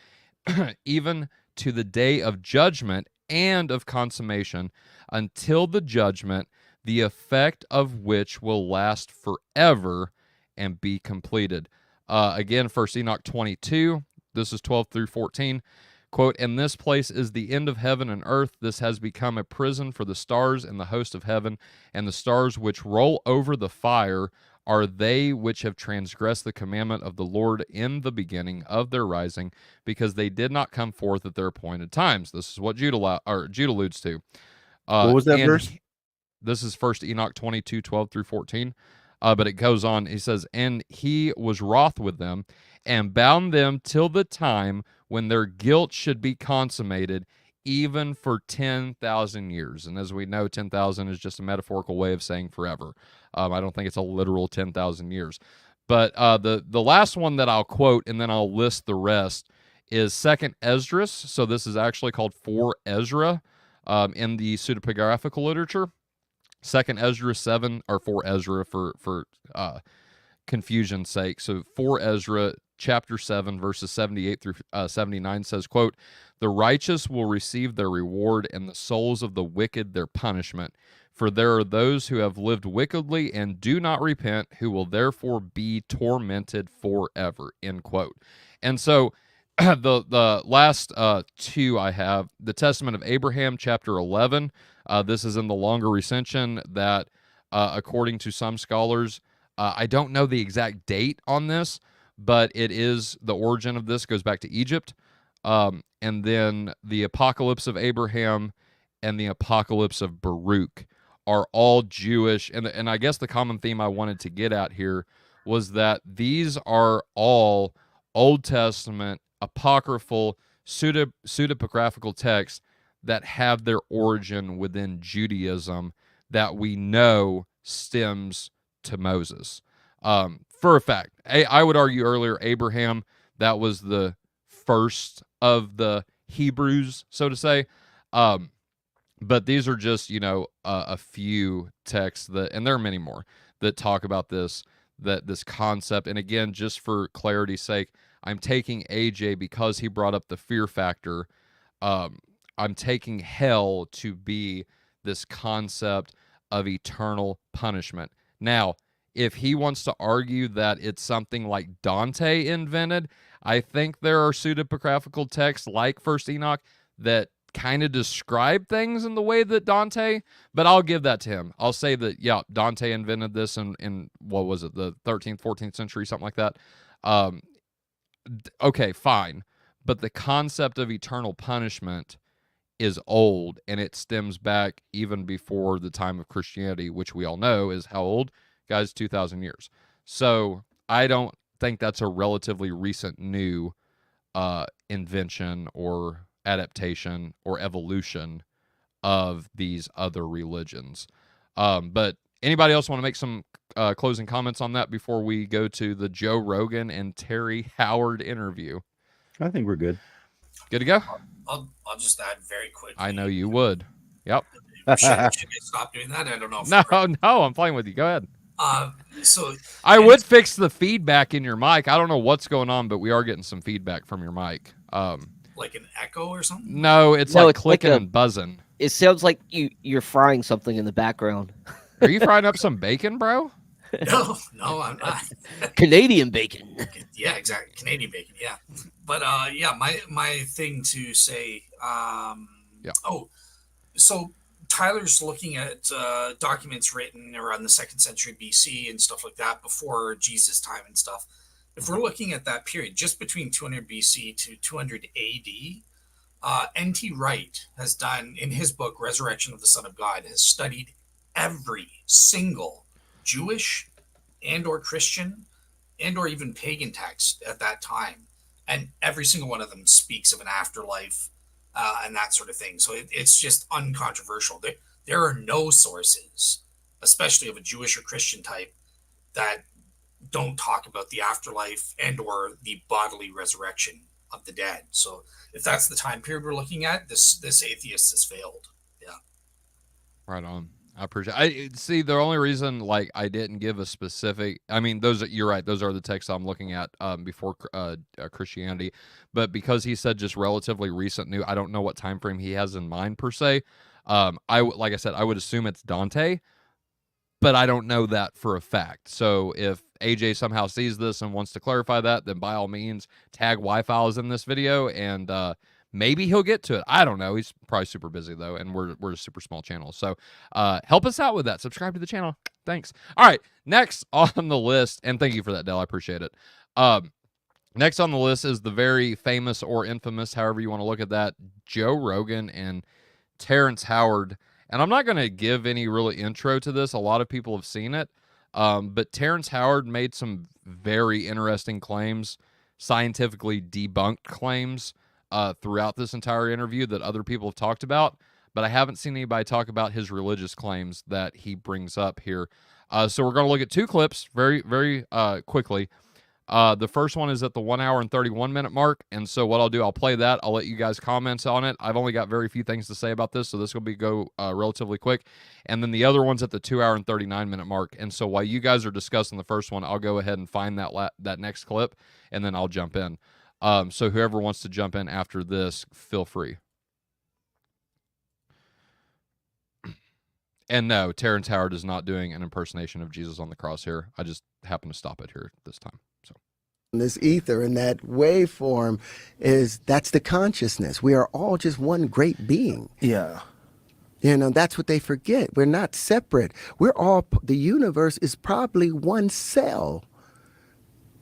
Speaker 2: even to the day of judgment and of consummation, until the judgment, the effect of which will last forever and be completed." Again, 1 Enoch 22, this is 12 through 14. Quote, "And this place is the end of heaven and earth. This has become a prison for the stars and the host of heaven, and the stars which roll over the fire are they which have transgressed the commandment of the Lord in the beginning of their rising, because they did not come forth at their appointed times." This is what Jude alludes to.
Speaker 3: What was that verse?
Speaker 2: This is 1 Enoch 22, 12 through 14. But it goes on. He says, "And he was wroth with them, and bound them till the time when their guilt should be consummated, even for 10,000 years. And as we know, 10,000 is just a metaphorical way of saying forever. I don't think it's a literal 10,000 years. But the last one that I'll quote, and then I'll list the rest, is Second Esdras. So this is actually called 4 Ezra in the pseudepigraphical literature. Second Ezra 7, or 4 Ezra for confusion's sake. So 4 Ezra chapter 7 verses 78 through 79 says, quote, "The righteous will receive their reward, and the souls of the wicked their punishment. For there are those who have lived wickedly and do not repent, who will therefore be tormented forever." End quote. And so the last two I have, the Testament of Abraham, chapter 11. This is in the longer recension that, according to some scholars, I don't know the exact date on this, but it is, the origin of this goes back to Egypt. And then the Apocalypse of Abraham and the Apocalypse of Baruch are all Jewish. And I guess the common theme I wanted to get at here was that these are all Old Testament, apocryphal, pseudepigraphical texts that have their origin within Judaism that we know stems to Moses. For a fact, I would argue earlier, Abraham, that was the first of the Hebrews, so to say. But these are just, a few texts that, and there are many more that talk about this concept. And again, just for clarity's sake, I'm taking AJ because he brought up the fear factor. I'm taking hell to be this concept of eternal punishment. Now, if he wants to argue that it's something like Dante invented, I think there are pseudepigraphical texts like First Enoch that kind of describe things in the way that Dante, but I'll give that to him. I'll say that, yeah, Dante invented this in what was it, the 13th, 14th century, something like that. Okay, fine. But the concept of eternal punishment is old, and it stems back even before the time of Christianity, which we all know is how old? Guys, 2,000 years. So I don't think that's a relatively recent new invention or adaptation or evolution of these other religions. But anybody else want to make some closing comments on that before we go to the Joe Rogan and Terry Howard interview?
Speaker 3: I think we're good.
Speaker 2: Good to go?
Speaker 1: I'll just add very quickly.
Speaker 2: I know you would. Yep.
Speaker 1: Should I stop doing that? I don't know.
Speaker 2: No, I'm playing with you. Go ahead.
Speaker 1: So
Speaker 2: I would fix the feedback in your mic. I don't know what's going on, but we are getting some feedback from your mic.
Speaker 1: Like an echo or something?
Speaker 2: No, it's like clicking and buzzing.
Speaker 4: It sounds like you're frying something in the background.
Speaker 2: Are you frying up some bacon, bro?
Speaker 1: No, I'm not.
Speaker 4: Canadian bacon.
Speaker 1: Yeah, exactly. Canadian bacon. Yeah, but yeah, my thing to say.
Speaker 2: Yeah.
Speaker 1: Oh, so Tyler's looking at documents written around the 2nd century BC and stuff like that, before Jesus' time and stuff. If we're looking at that period, just between 200 BC to 200 AD, N.T. Wright has done, in his book Resurrection of the Son of God, has studied every single Jewish and or Christian and or even pagan text at that time, and every single one of them speaks of an afterlife and that sort of thing. So it's just uncontroversial. There are no sources, especially of a Jewish or Christian type, that don't talk about the afterlife and or the bodily resurrection of the dead. So if that's the time period we're looking at, this atheist has failed. Yeah.
Speaker 2: Right on. I appreciate. See, the only reason I didn't give a specific. I mean, you're right. Those are the texts I'm looking at before Christianity, but because he said just relatively recent new, I don't know what time frame he has in mind per se. Like I said, I would assume it's Dante, but I don't know that for a fact. So if AJ somehow sees this and wants to clarify that, then by all means, tag Y-Files in this video, and maybe he'll get to it. I don't know. He's probably super busy, though, and we're a super small channel. So help us out with that. Subscribe to the channel. Thanks. All right, next on the list, and thank you for that, Dell. I appreciate it. Next on the list is the very famous or infamous, however you want to look at that, Joe Rogan and Terrance Howard. And I'm not going to give any really intro to this. A lot of people have seen it. But Terrance Howard made some very interesting claims, scientifically debunked claims throughout this entire interview that other people have talked about, but I haven't seen anybody talk about his religious claims that he brings up here. So we're going to look at 2 clips very, very quickly. The first one is at the 1 hour and 31 minute mark. And so what I'll do, I'll play that. I'll let you guys comment on it. I've only got very few things to say about this, so this will go relatively quick. And then the other one's at the 2 hour and 39 minute mark. And so while you guys are discussing the first one, I'll go ahead and find that next clip, and then I'll jump in. So whoever wants to jump in after this, feel free. And no, Terrance Howard is not doing an impersonation of Jesus on the cross here. I just happened to stop it here this time. So
Speaker 6: this ether and that waveform that's the consciousness. We are all just one great being.
Speaker 7: Yeah.
Speaker 6: You know, that's what they forget. We're not separate. The universe is probably one cell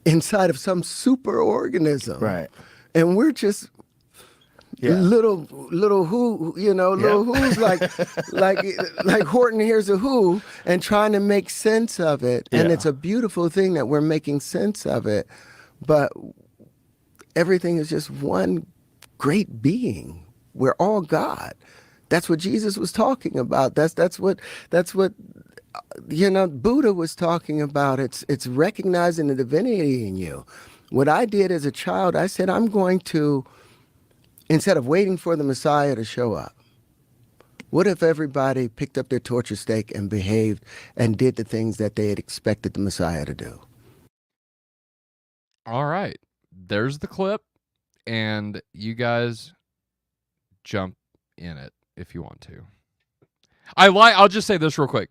Speaker 6: inside of some super organism.
Speaker 7: Right.
Speaker 6: And we're just little who, little who's like Horton hears a who and trying to make sense of it. And it's a beautiful thing that we're making sense of it. But everything is just one great being. We're all God. That's what Jesus was talking about. That's what Buddha was talking about. It's recognizing the divinity in you. What I did as a child, I said, I'm going to, instead of waiting for the Messiah to show up, what if everybody picked up their torture stake and behaved and did the things that they had expected the Messiah to do?
Speaker 2: all right, there's the clip, and you guys jump in it if you want to. I'll just say this real quick.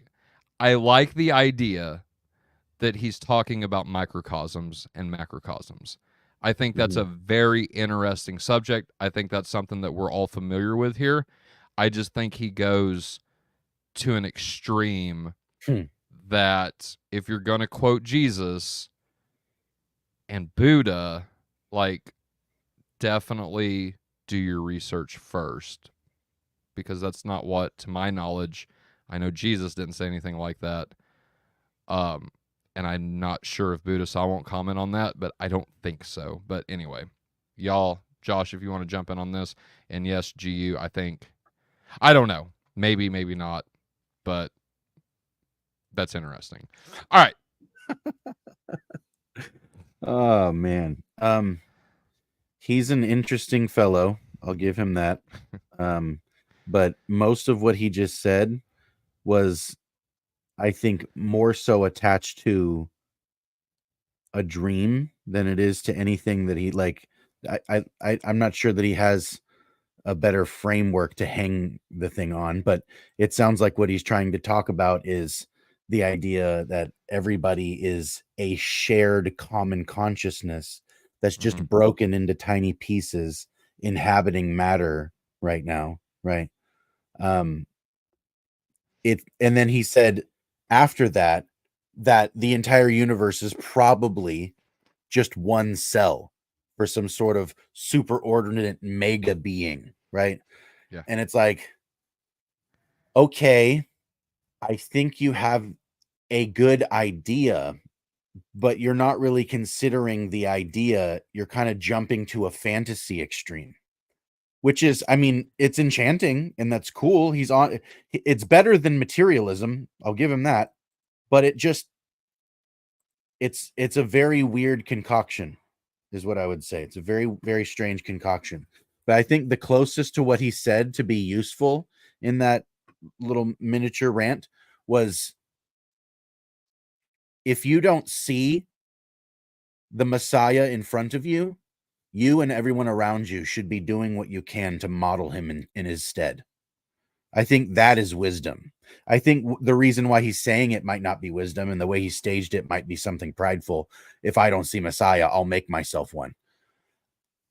Speaker 2: I like the idea that he's talking about microcosms and macrocosms. I think that's a very interesting subject. I think that's something that we're all familiar with here. I just think he goes to an extreme that if you're going to quote Jesus and Buddha, like, definitely do your research first, because that's not what, to my knowledge, I know Jesus didn't say anything like that. And I'm not sure if Buddha, so I won't comment on that, but I don't think so. But anyway, y'all, Josh, if you want to jump in on this, and yes, GU, I think, I don't know, maybe not, but that's interesting. All right.
Speaker 3: Oh man. He's an interesting fellow. I'll give him that. But most of what he just said was, I think, more so attached to a dream than it is to anything that he like. I'm not sure that he has a better framework to hang the thing on, but it sounds like what he's trying to talk about is the idea that everybody is a shared common consciousness that's just broken into tiny pieces inhabiting matter right now, right? And then he said after that the entire universe is probably just one cell for some sort of superordinate mega being, right?
Speaker 2: Yeah.
Speaker 3: And it's like, okay, I think you have a good idea, but you're not really considering the idea. You're kind of jumping to a fantasy extreme, which is, I mean, it's enchanting and that's cool. It's better than materialism. I'll give him that. But it's a very weird concoction is what I would say. It's a very, very strange concoction. But I think the closest to what he said to be useful in that little miniature rant was, if you don't see the Messiah in front of you, you and everyone around you should be doing what you can to model him in his stead. I think that is wisdom. I think the reason why he's saying it might not be wisdom, and the way he staged it might be something prideful. If I don't see Messiah, I'll make myself one.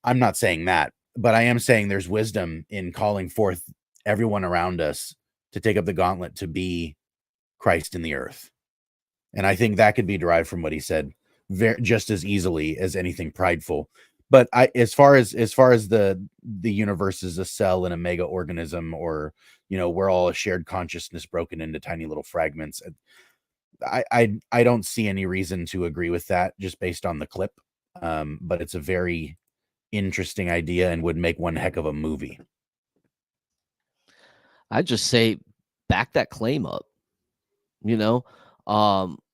Speaker 3: I'm not saying that, but I am saying there's wisdom in calling forth everyone around us to take up the gauntlet to be Christ in the earth. And I think that could be derived from what he said just as easily as anything prideful. But as far as the universe is a cell in a mega organism, or, you know, we're all a shared consciousness broken into tiny little fragments, I don't see any reason to agree with that just based on the clip. But it's a very interesting idea and would make one heck of a movie.
Speaker 4: I'd just say back that claim up. You know,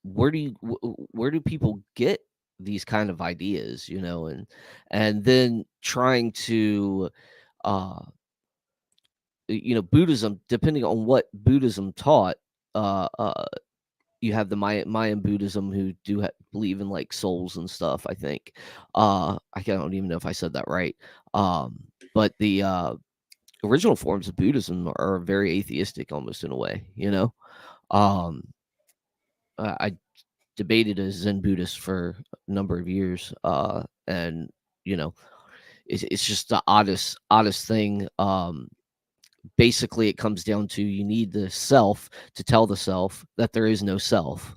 Speaker 4: where do people get these kind of ideas? You know, and then trying to, Buddhism, depending on what Buddhism taught, you have the Mayan Buddhism who do believe in like souls and stuff. I think, I don't even know if I said that right. But the original forms of Buddhism are very atheistic, almost in a way. You know, I debated a Zen Buddhist for a number of years, and it's just the oddest thing. Basically, it comes down to you need the self to tell the self that there is no self.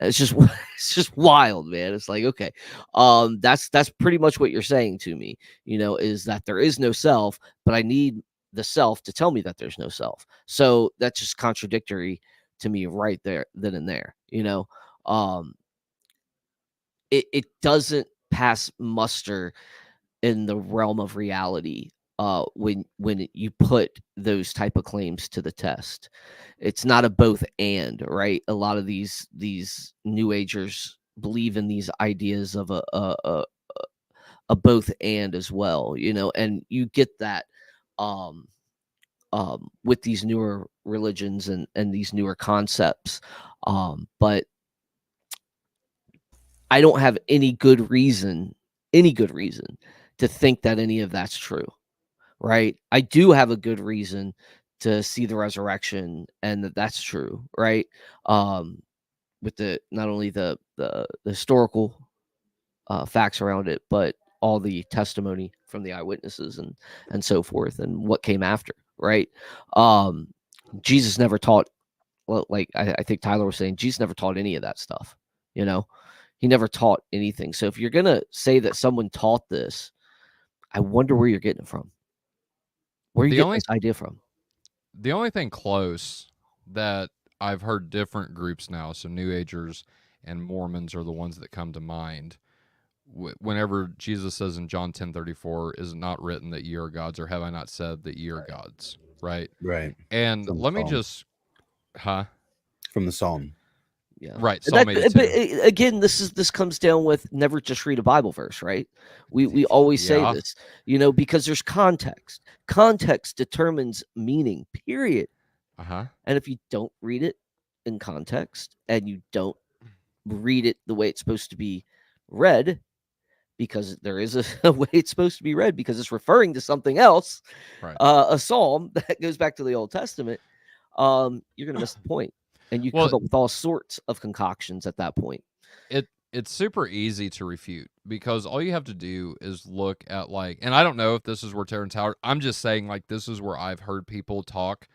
Speaker 4: It's just it's just wild, man. It's like, okay, that's pretty much what you're saying to me. Is that there is no self, but I need the self to tell me that there's no self. So that's just contradictory to me right there, then and there. It doesn't pass muster in the realm of reality when you put those type of claims to the test. It's not a both and, right? A lot of these new agers believe in these ideas of a both and as well, and you get that with these newer religions and these newer concepts, but I don't have any good reason to think that any of that's true, right? I do have a good reason to see the resurrection and that's true, right? With not only the historical facts around it, but all the testimony from the eyewitnesses and so forth, and what came after, right? Jesus never taught, well, like I think Tyler was saying, Jesus never taught any of that stuff. He never taught anything. So if you're gonna say that someone taught this, I wonder where you're getting it from. Where are you getting this idea from?
Speaker 2: The only thing close that I've heard different groups now, so New Agers and Mormons are the ones that come to mind. Whenever Jesus says in John 10:34, "Is it not written that ye are gods, or have I not said that ye are gods?" Right?
Speaker 3: Right.
Speaker 2: And let me just,
Speaker 3: from the Psalm.
Speaker 4: Yeah.
Speaker 2: Right. Psalm 82.
Speaker 4: But again, this comes down with never just read a Bible verse, right? We always say this, because there's context. Context determines meaning, period. And if you don't read it in context and you don't read it the way it's supposed to be read, because there is a way it's supposed to be read, because it's referring to something else,
Speaker 2: right.
Speaker 4: A psalm that goes back to the Old Testament, you're going to miss the point. And you come up with all sorts of concoctions at that point.
Speaker 2: It's super easy to refute, because all you have to do is look at, like, and I don't know if this is where Terrance Howard, I'm just saying, like, this is where I've heard people talk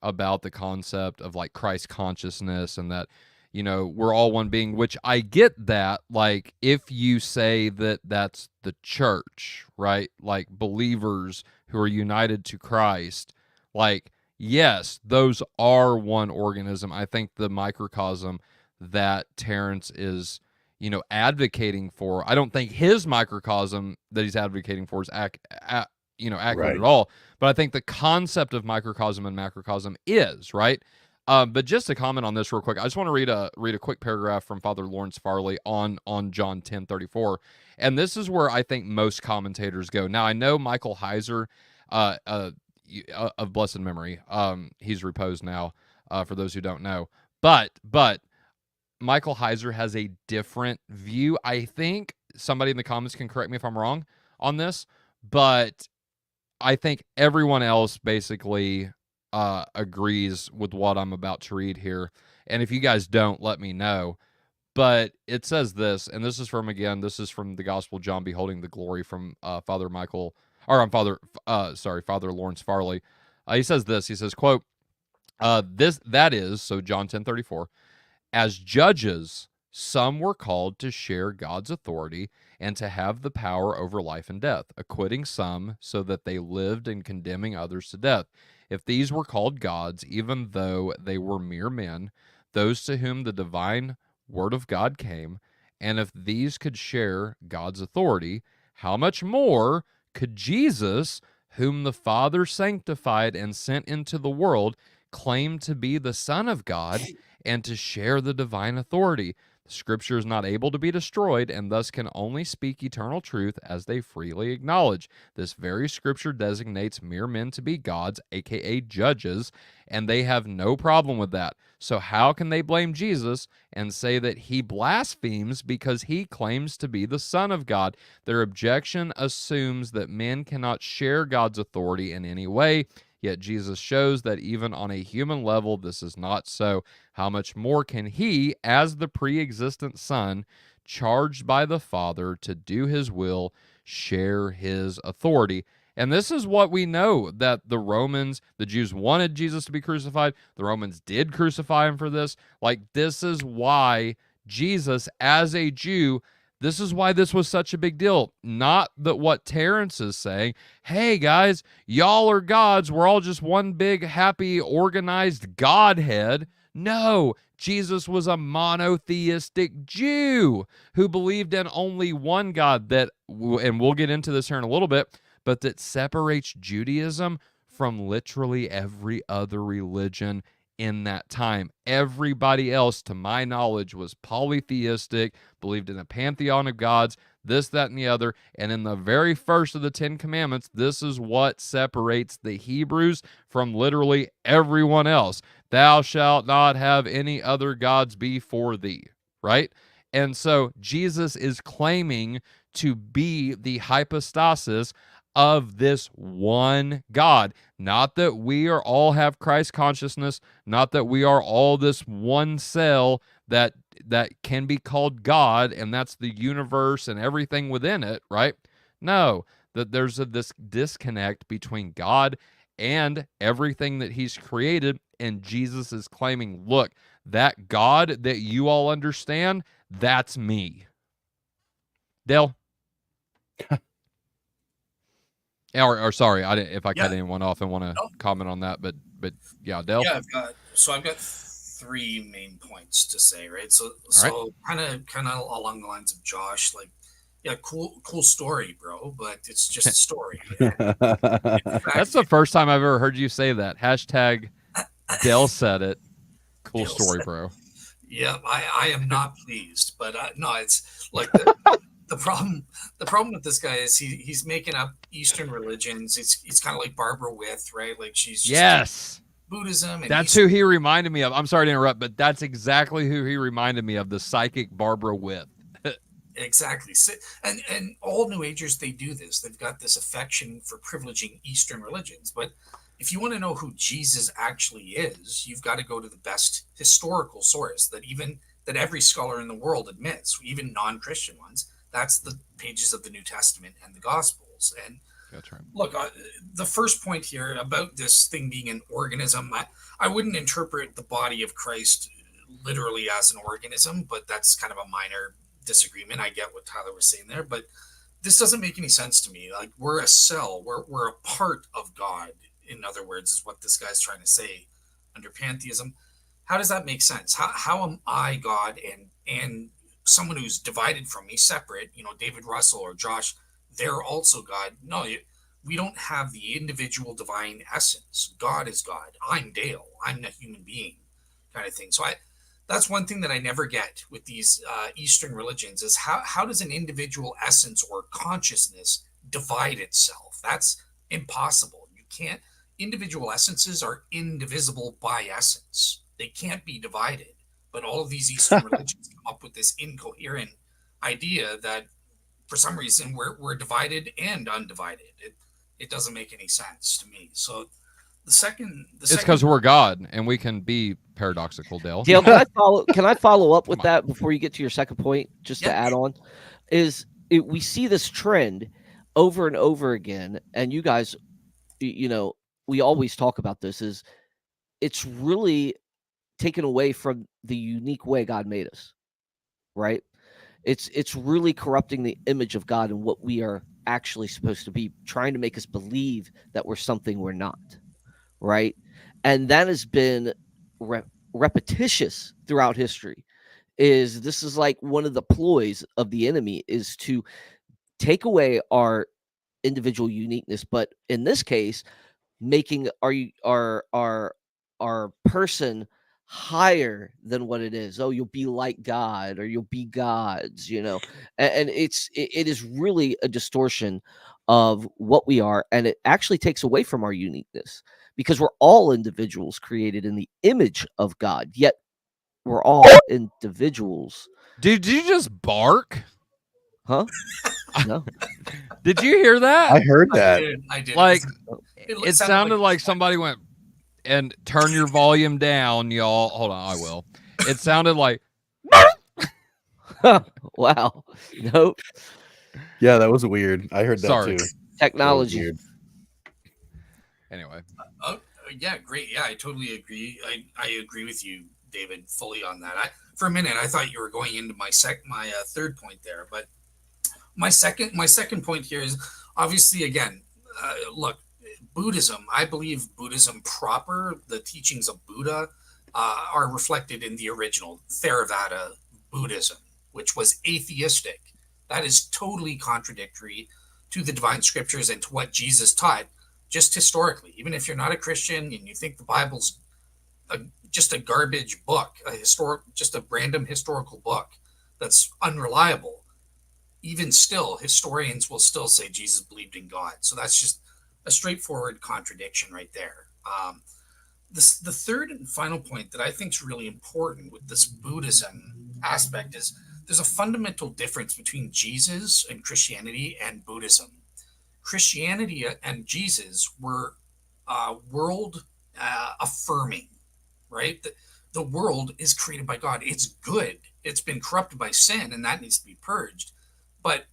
Speaker 2: about the concept of like Christ consciousness, and that, we're all one being, which I get that, like, if you say that that's the church, right? Like believers who are united to Christ, like, yes, those are one organism. I think the microcosm that Terrence is, advocating for, I don't think his microcosm that he's advocating for is accurate
Speaker 3: Right.
Speaker 2: at all. But I think the concept of microcosm and macrocosm is, right? But just to comment on this real quick, I just want to read a quick paragraph from Father Lawrence Farley on John 10:34, and this is where I think most commentators go. Now, I know Michael Heiser, of blessed memory, he's reposed now, for those who don't know, but Michael Heiser has a different view. I think somebody in the comments can correct me if I'm wrong on this, but I think everyone else basically agrees with what I'm about to read here. And if you guys don't, let me know. But it says this, and this is from the Gospel of John, beholding the glory, from Father Lawrence Farley. He says this. He says, quote, that is, so John 10:34, as judges, some were called to share God's authority and to have the power over life and death, acquitting some so that they lived and condemning others to death. If these were called gods, even though they were mere men, those to whom the divine word of God came, and if these could share God's authority, how much more could Jesus, whom the Father sanctified and sent into the world, claim to be the Son of God and to share the divine authority? The Scripture is not able to be destroyed, and thus can only speak eternal truth as they freely acknowledge. This very Scripture designates mere men to be gods, aka judges, and they have no problem with that. So how can they blame Jesus and say that he blasphemes because he claims to be the Son of God? Their objection assumes that men cannot share God's authority in any way, yet Jesus shows that even on a human level, this is not so. How much more can he, as the pre-existent Son, charged by the Father to do his will, share his authority? And this is what we know, that the Jews wanted Jesus to be crucified. The Romans did crucify him for this. Like, this is why Jesus, as a Jew, this is why this was such a big deal. Not that what Terrance is saying, hey guys, y'all are gods, we're all just one big, happy, organized Godhead. No, Jesus was a monotheistic Jew who believed in only one God that, and we'll get into this here in a little bit, but that separates Judaism from literally every other religion in that time. Everybody else, to my knowledge, was polytheistic, believed in a pantheon of gods, this, that, and the other. And in the very first of the 10 Commandments, this is what separates the Hebrews from literally everyone else. Thou shalt not have any other gods before thee, right? And so Jesus is claiming to be the hypostasis of this one God. Not that we are all have Christ consciousness, not that we are all this one cell that can be called God, and that's the universe and everything within it, right? No, that there's this disconnect between God and everything that he's created, and Jesus is claiming, look, that God that you all understand, that's me. Dale? Or sorry, I didn't. If I cut anyone off and want to comment on that, but yeah, Dale.
Speaker 1: Yeah, I've got 3 main points to say, right? So kind of along the lines of Josh, like, yeah, cool story, bro, but it's just a story.
Speaker 2: That's the first time I've ever heard you say that. Hashtag Dale said it. Cool story, bro.
Speaker 1: Yeah, I am not pleased, but no, it's like the problem with this guy is he's making up Eastern religions. It's kind of like Barbara With, right? Like she's just Buddhism. And
Speaker 2: that's who he reminded me of. I'm sorry to interrupt, but that's exactly who he reminded me of, the psychic Barbara With.
Speaker 1: Exactly. And all New Agers, they do this. They've got this affection for privileging Eastern religions. But if you want to know who Jesus actually is, you've got to go to the best historical source that every scholar in the world admits, even non-Christian ones. That's the pages of the New Testament and the Gospels. And
Speaker 2: that's right.
Speaker 1: Look, the first point here about this thing being an organism, I wouldn't interpret the body of Christ literally as an organism, but that's kind of a minor disagreement. I get what Tyler was saying there, but this doesn't make any sense to me. Like, we're a cell, we're a part of God, in other words, is what this guy's trying to say under pantheism. How does that make sense? How am I God and someone who's divided from me, separate, David Russell or Josh, they're also God? No, we don't have the individual divine essence. God is God. I'm Dale. I'm a human being, kind of thing. So that's one thing that I never get with these Eastern religions is how does an individual essence or consciousness divide itself? That's impossible. You can't. Individual essences are indivisible by essence. They can't be divided. But all of these Eastern religions come up with this incoherent idea that for some reason we're divided and undivided. It doesn't make any sense to me. So it's because
Speaker 2: we're God and we can be paradoxical, Dale.
Speaker 4: Dale, can I follow up with that before you get to your second point, just to add on? We see this trend over and over again, and you guys, we always talk about this, is it's really taken away from the unique way God made us, right? It's really corrupting the image of God and what we are actually supposed to be, trying to make us believe that we're something we're not, right? And that has been repetitious throughout history. This is like one of the ploys of the enemy, is to take away our individual uniqueness, but in this case, making our person higher than what it is. Oh, you'll be like God, or you'll be gods, and it is really a distortion of what we are, and it actually takes away from our uniqueness, because we're all individuals created in the image of God, yet we're all individuals.
Speaker 2: Did you just bark?
Speaker 4: Huh? No.
Speaker 2: Did you hear that?
Speaker 3: I heard that.
Speaker 1: I did.
Speaker 2: Like,
Speaker 1: It
Speaker 2: it sounded like somebody went, and turn your volume down, y'all. Hold on, I will. It sounded like,
Speaker 4: Wow. Nope.
Speaker 3: Yeah, that was weird. I heard that
Speaker 2: Sorry.
Speaker 3: too.
Speaker 4: Technology.
Speaker 3: Weird.
Speaker 2: anyway.
Speaker 1: Oh, yeah, great. Yeah, I totally agree. I agree with you, David, fully on that. For a minute, I thought you were going into my third point there, but my second point here is obviously, again, look, Buddhism. I believe Buddhism proper, the teachings of Buddha, are reflected in the original Theravada Buddhism, which was atheistic. That is totally contradictory to the divine scriptures and to what Jesus taught, just historically. Even if you're not a Christian and you think the Bible's just a garbage book, just a random historical book that's unreliable, even still, historians will still say Jesus believed in God. So that's just a straightforward contradiction right there. The third and final point that I think is really important with this Buddhism aspect is there's a fundamental difference between Jesus and Christianity and Buddhism. Christianity and Jesus were world affirming, right? The world is created by God. It's good. It's been corrupted by sin, and that needs to be purged. But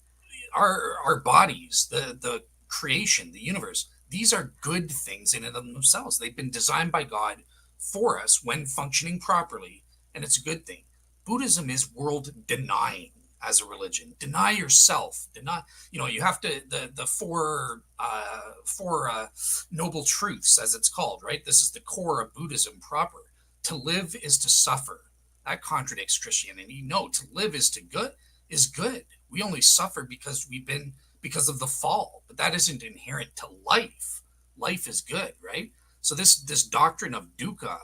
Speaker 1: our bodies, the creation, the universe, these are good things in and of themselves. They've been designed by God for us when functioning properly, and it's a good thing. Buddhism is world denying as a religion. Deny yourself. Deny. You have to the four noble truths, as it's called, right? This is the core of Buddhism proper. To live is to suffer. That contradicts Christianity. No, to live is good. We only suffer because of the fall, but that isn't inherent to life. Life is good, right? So this doctrine of dukkha,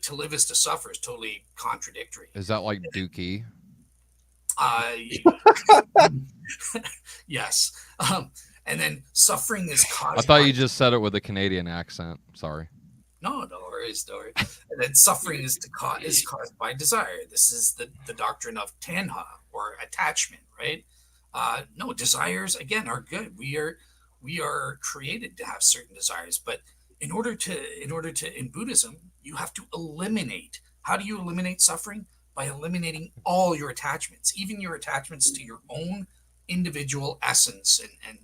Speaker 1: to live is to suffer, is totally contradictory.
Speaker 2: Is that like Dookie?
Speaker 1: Yes. And then suffering is caused.
Speaker 2: I thought you just said it with a Canadian accent. Sorry.
Speaker 1: No worries. And then suffering is caused by desire. This is the doctrine of tanha, or attachment, right? No, desires again are good. We are created to have certain desires, but in order to in Buddhism, you have to eliminate. How do you eliminate suffering? By eliminating all your attachments, even your attachments to your own individual essence and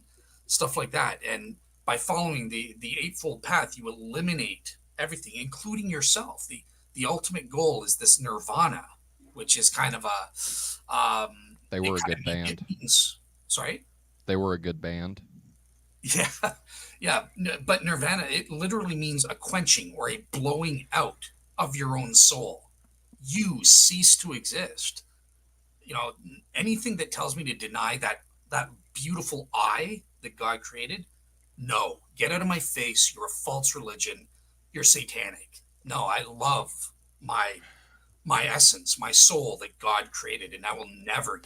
Speaker 1: stuff like that. And by following the Eightfold Path, you eliminate everything, including yourself. The ultimate goal is this nirvana, which is kind of a
Speaker 2: they were a good band.
Speaker 1: Sorry?
Speaker 2: They were a good band.
Speaker 1: Yeah. But nirvana, it literally means a quenching or a blowing out of your own soul. You cease to exist. Anything that tells me to deny that beautiful I that God created, no, get out of my face. You're a false religion. You're satanic. No, I love my essence, my soul that God created, and I will never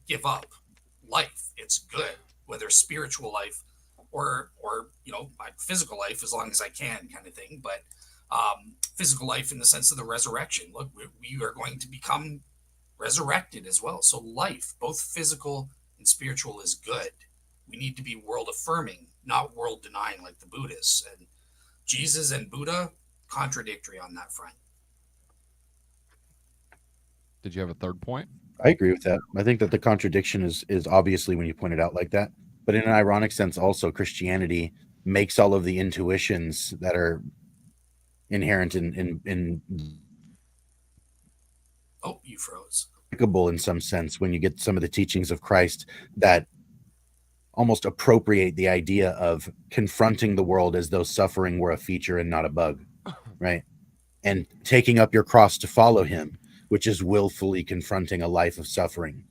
Speaker 1: give up life. It's good, whether spiritual life or my physical life, as long as I can, kind of thing. But physical life in the sense of the resurrection. Look, we are going to become resurrected as well. So life, both physical and spiritual, is good. We need to be world affirming, not world denying like the Buddhists. And Jesus and Buddha, contradictory on that front.
Speaker 2: Did you have a third point?
Speaker 3: I agree with that. I think that the contradiction is obviously when you point it out like that, but in an ironic sense, also Christianity makes all of the intuitions that are inherent in
Speaker 1: Oh, you froze.
Speaker 3: In some sense when you get some of the teachings of Christ that almost appropriate the idea of confronting the world as though suffering were a feature and not a bug, right? And taking up your cross to follow him, which is willfully confronting a life of suffering,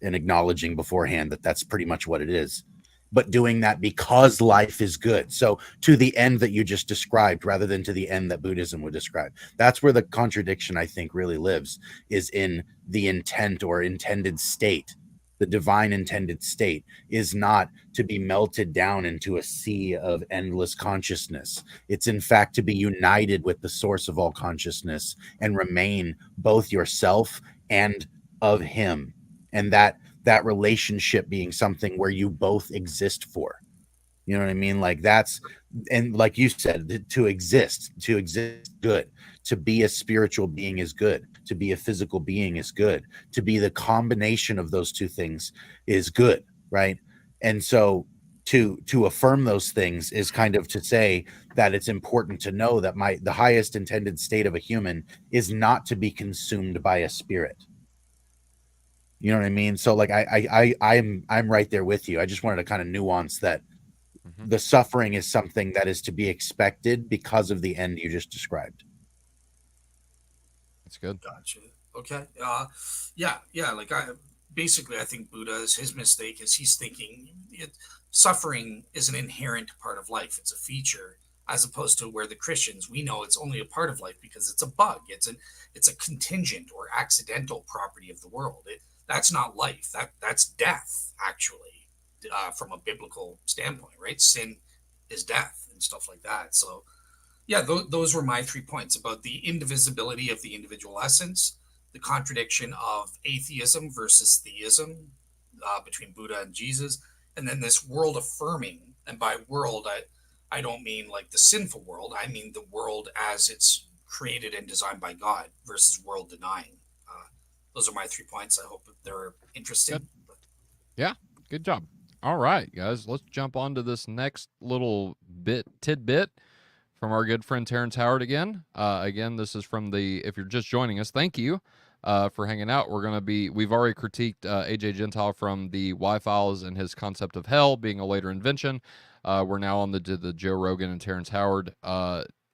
Speaker 3: and acknowledging beforehand that that's pretty much what it is, but doing that because life is good. So to the end that you just described, rather than to the end that Buddhism would describe. That's where the contradiction, I think, really lives, is in the intent or intended state. The divine intended state is not to be melted down into a sea of endless consciousness. It's in fact to be united with the source of all consciousness and remain both yourself and of him. And that relationship being something where you both exist for. You know what I mean? Like that's, and like you said, to exist good. To be a spiritual being is good. To be a physical being is good. To be the combination of those two things is good, right? And so to affirm those things is kind of to say that it's important to know that the highest intended state of a human is not to be consumed by a spirit. You know what I mean? So like I'm right there with you. I just wanted to kind of nuance that the suffering is something that is to be expected because of the end you just described.
Speaker 2: That's good.
Speaker 1: Gotcha. Okay. Yeah. Like I think Buddha's his mistake is he's thinking suffering is an inherent part of life. It's a feature, as opposed to where the Christians, we know it's only a part of life because it's a bug. It's a contingent or accidental property of the world. That's not life. That's death, actually, from a biblical standpoint, right? Sin is death and stuff like that. So, yeah, those were my 3 points about the indivisibility of the individual essence, the contradiction of atheism versus theism between Buddha and Jesus, and then this world affirming. And by world, I don't mean like the sinful world. I mean the world as it's created and designed by God versus world denying. Those are my 3 points. I hope they're interesting.
Speaker 2: Good. Yeah, good job. All right, guys, let's jump on to this next little tidbit from our good friend Terrance Howard again. Again, this is from if you're just joining us, thank you for hanging out. We've already critiqued AJ Gentile from the Y-Files and his concept of hell being a later invention. We're now on the Joe Rogan and Terrance Howard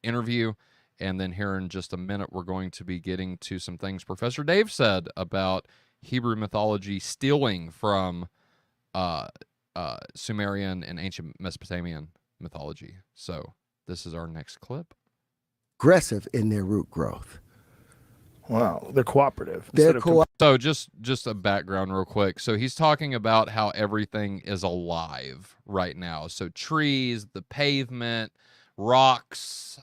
Speaker 2: interview. And then here in just a minute, we're going to be getting to some things Professor Dave said about Hebrew mythology stealing from Sumerian and ancient Mesopotamian mythology. So this is our next clip.
Speaker 6: Aggressive in their root growth.
Speaker 7: Wow, they're cooperative.
Speaker 2: So just a background real quick. So he's talking about how everything is alive right now. So trees, the pavement, rocks,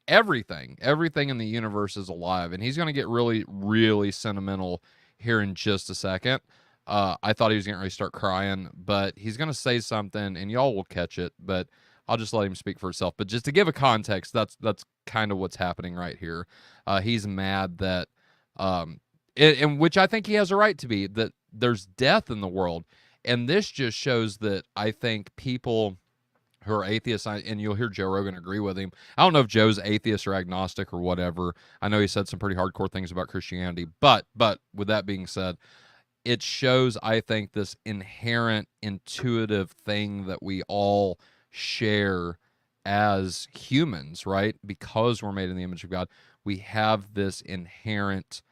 Speaker 2: everything in the universe is alive. And he's going to get really, really sentimental here in just a second. I thought he was getting ready to start crying, but he's going to say something and y'all will catch it, but I'll just let him speak for himself. But just to give a context, that's kind of what's happening right here. He's mad that, in which I think he has a right to be, that there's death in the world. And this just shows that I think people who are atheists, and you'll hear Joe Rogan agree with him. I don't know if Joe's atheist or agnostic or whatever. I know he said some pretty hardcore things about Christianity, but with that being said, it shows, I think, this inherent intuitive thing that we all share as humans, right? Because we're made in the image of God, we have this inherent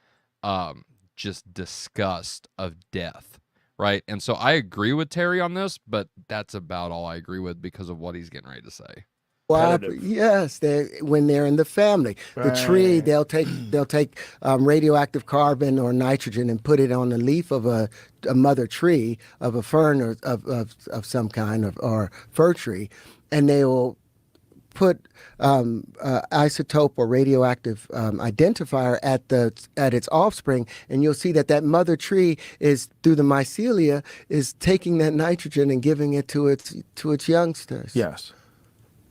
Speaker 2: just disgust of death, right? And so I agree with Terry on this, but that's about all I agree with because of what he's getting ready to say.
Speaker 6: Well, yes, when they're in the family, the tree, they'll take radioactive carbon or nitrogen and put it on the leaf of a mother tree, of a fern or of some kind or fir tree, and they will put isotope or radioactive identifier at its offspring, and you'll see that mother tree is, through the mycelia, is taking that nitrogen and giving it to its youngsters.
Speaker 7: Yes.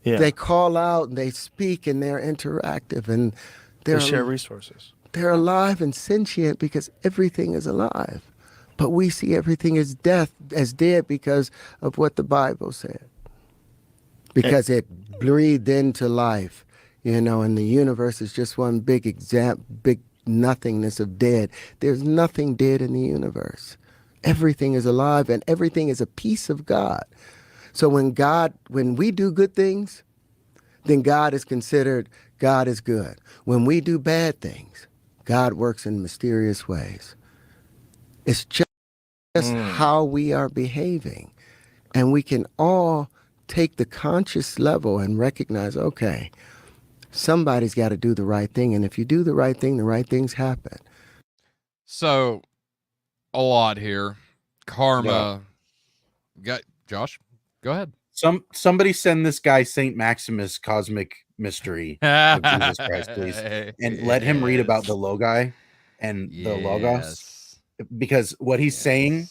Speaker 7: Yeah.
Speaker 6: They call out and they speak and they're interactive and
Speaker 7: they share resources.
Speaker 6: They're alive and sentient because everything is alive. But we see everything as dead because of what the Bible said. Because it breathed into life, and the universe is just one big nothingness of dead. There's nothing dead in the universe. Everything is alive and everything is a piece of God. So when we do good things, then God is good. When we do bad things, God works in mysterious ways. It's just just how we are behaving. And we can all take the conscious level and recognize, okay, somebody's got to do the right thing. And if you do the right thing, the right things happen.
Speaker 2: So, a lot here. Karma. Got Josh, go ahead.
Speaker 3: Somebody send this guy Saint Maximus Cosmic Mystery of Jesus Christ, please, and let him read about the Logi and the Logos, because what he's saying,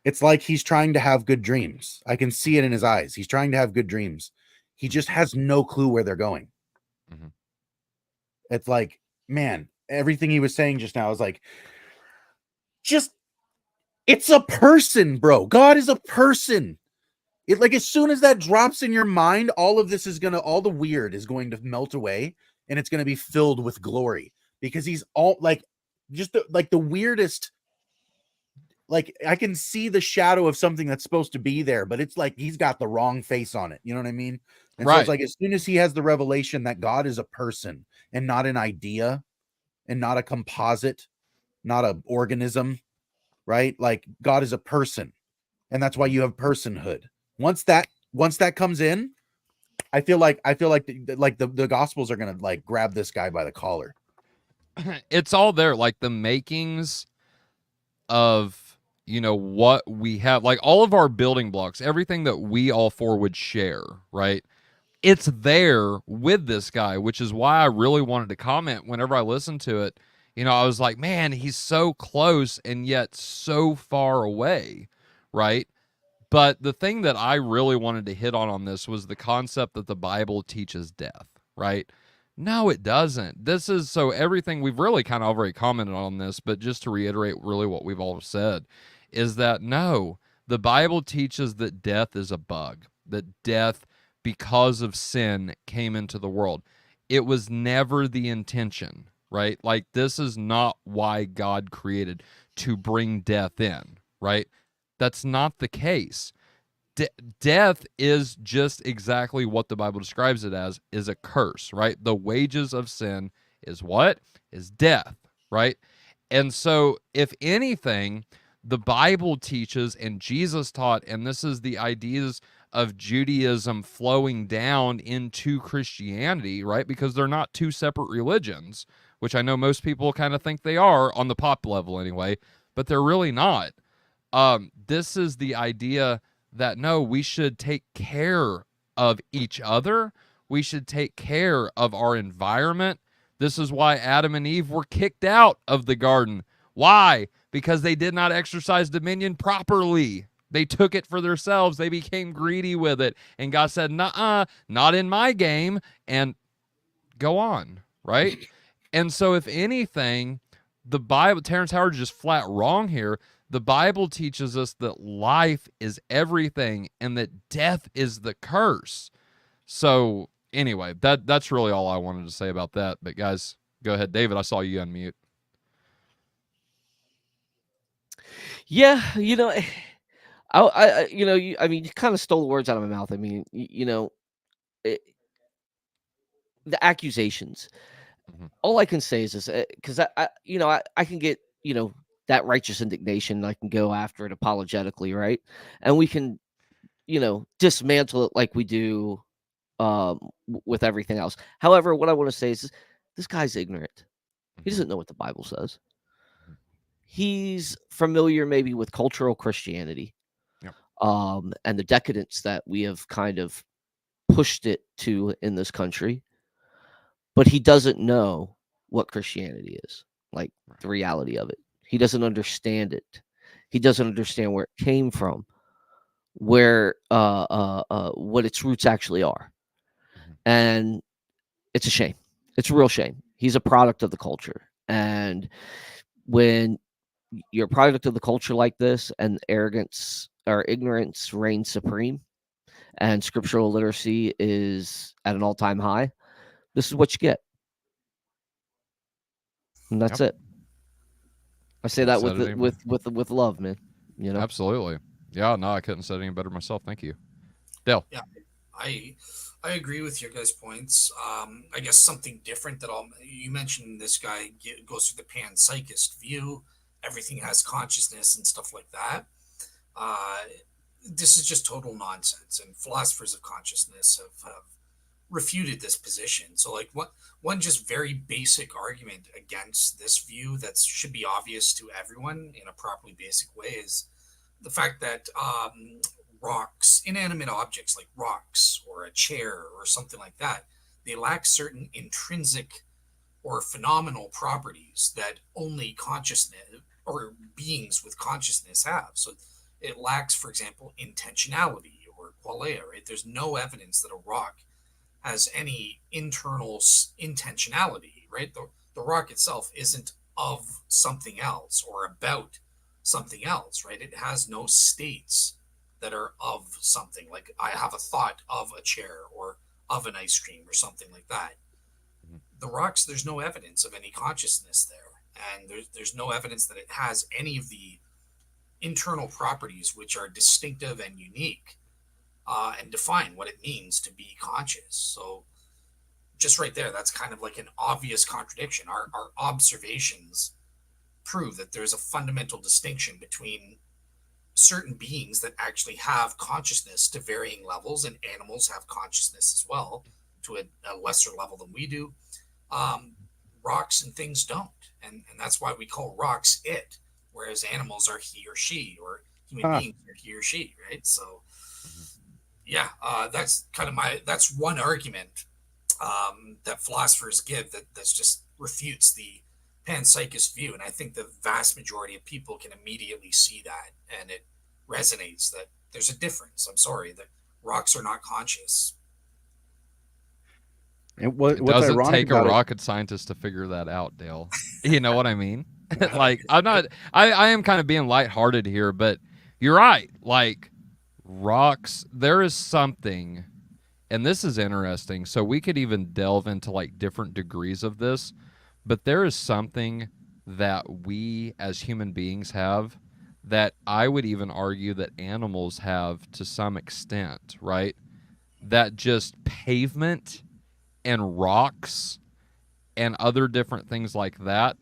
Speaker 3: it's like he's trying to have good dreams. I can see it in his eyes. He's trying to have good dreams. He just has no clue where they're going.
Speaker 2: Mm-hmm.
Speaker 3: It's like, man, everything he was saying just now is like, it's a person, bro. God is a person. It, like, as soon as that drops in your mind, all of this is all the weird is going to melt away, and it's going to be filled with glory, because he's all like, just the weirdest. Like, I can see the shadow of something that's supposed to be there, but it's like he's got the wrong face on it. You know what I mean? And so it's like, as soon as he has the revelation that God is a person and not an idea and not a composite, not an organism, right? Like, God is a person, and that's why you have personhood. Once that comes in, I feel like the gospels are gonna like grab this guy by the collar.
Speaker 2: It's all there, like the makings of, what we have, like all of our building blocks, everything that we all four would share, right? It's there with this guy, which is why I really wanted to comment whenever I listened to it. I was like, man, he's so close and yet so far away, right? But the thing that I really wanted to hit on this was the concept that the Bible teaches death, right? No, it doesn't. This is, so everything we've really kind of already commented on this, but just to reiterate really what we've all said is that no, the Bible teaches that death is a bug, that death, because of sin, came into the world. It was never the intention, right? Like, this is not why God created to bring death in, right? That's not the case. Death is just exactly what the Bible describes it as, is a curse, right? The wages of sin is what? Is death, right? And so, if anything, the Bible teaches and Jesus taught, and this is the ideas of Judaism flowing down into Christianity, right? Because they're not two separate religions, which I know most people kind of think they are on the pop level anyway, but they're really not. This is the idea that no, we should take care of each other. We should take care of our environment. This is why Adam and Eve were kicked out of the garden. Why? Because they did not exercise dominion properly. They took it for themselves. They became greedy with it. And God said, nuh-uh, not in my game. And go on, right? And so if anything, the Bible, Terrance Howard is just flat wrong here. The Bible teaches us that life is everything and that death is the curse. So anyway, that's really all I wanted to say about that. But guys, go ahead. David, I saw you unmute.
Speaker 4: Yeah, I mean, you kind of stole the words out of my mouth. I mean, the accusations.
Speaker 2: Mm-hmm.
Speaker 4: All I can say is this, because I can get, that righteous indignation. I can go after it apologetically, right? And we can, dismantle it like we do with everything else. However, what I want to say is this guy's ignorant. He doesn't know what the Bible says. He's familiar maybe with cultural Christianity, and the decadence that we have kind of pushed it to in this country, but he doesn't know what Christianity is, like the reality of it. He doesn't understand it. He doesn't understand where it came from, where what its roots actually are. And it's a shame. It's a real shame. He's a product of the culture. And when you're a product of the culture like this, and arrogance or ignorance reigns supreme, and scriptural literacy is at an all-time high, this is what you get. And that's it. I say that with love, man.
Speaker 2: Absolutely. Yeah, no, I couldn't say it any better myself. Thank you. Dale.
Speaker 1: Yeah, I agree with your guys' points. I guess something different that you mentioned, this guy goes through the panpsychist view. Everything has consciousness and stuff like that. This is just total nonsense, and philosophers of consciousness have refuted this position. So, like, one just very basic argument against this view that should be obvious to everyone in a properly basic way is the fact that rocks, inanimate objects like rocks or a chair or something like that, they lack certain intrinsic or phenomenal properties that only consciousness or beings with consciousness have. So it lacks, for example, intentionality or qualia, right? There's no evidence that a rock has any internal intentionality, right? The rock itself isn't of something else or about something else, right? It has no states that are of something. Like I have a thought of a chair or of an ice cream or something like that. The rocks, there's no evidence of any consciousness there, and there's no evidence that it has any of the internal properties which are distinctive and unique, and define what it means to be conscious. So just right there, that's kind of like an obvious contradiction. Our observations prove that there's a fundamental distinction between certain beings that actually have consciousness to varying levels, and animals have consciousness as well to a lesser level than we do. Rocks and things don't, and that's why we call rocks it, whereas animals are he or she, or human beings are he or she, right? So yeah, that's kind of that's one argument that philosophers give that's just refutes the panpsychist view, and I think the vast majority of people can immediately see that, and it resonates that there's a difference. I'm sorry, that rocks are not conscious.
Speaker 3: And
Speaker 2: it doesn't take a rocket scientist to figure that out, Dale. You know what I mean? Like, I am kind of being lighthearted here, but you're right. Like, rocks, there is something, and this is interesting. So we could even delve into like different degrees of this, but there is something that we as human beings have that I would even argue that animals have to some extent, right? That just pavement and rocks and other different things like that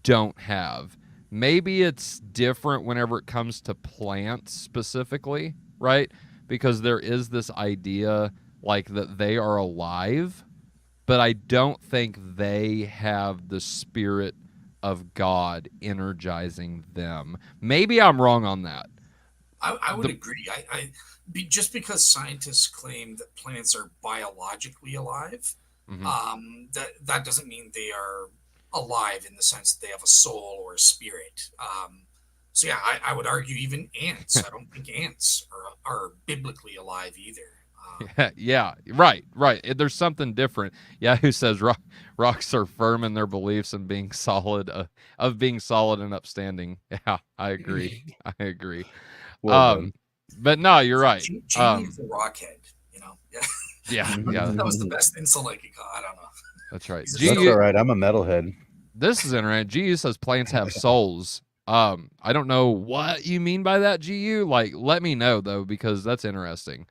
Speaker 2: don't have. Maybe it's different whenever it comes to plants specifically, right? Because there is this idea like that they are alive, but I don't think they have the spirit of God energizing them. Maybe I'm wrong on that.
Speaker 1: I would agree. Just because scientists claim that plants are biologically alive, that doesn't mean they are alive in the sense that they have a soul or a spirit. So yeah, I would argue even ants. I don't think ants are biblically alive either.
Speaker 2: Yeah, right. There's something different. Yeah, who says rocks are firm in their beliefs and being solid, and upstanding. Yeah, I agree. Well but no, you're right.
Speaker 1: Genie's a rockhead, you know.
Speaker 2: Yeah.
Speaker 1: That was the best insult I could got. I don't know.
Speaker 2: That's right.
Speaker 3: That's all right. I'm a metalhead.
Speaker 2: This is interesting. GU says plants have souls. I don't know what you mean by that, GU. Like, let me know though, because that's interesting.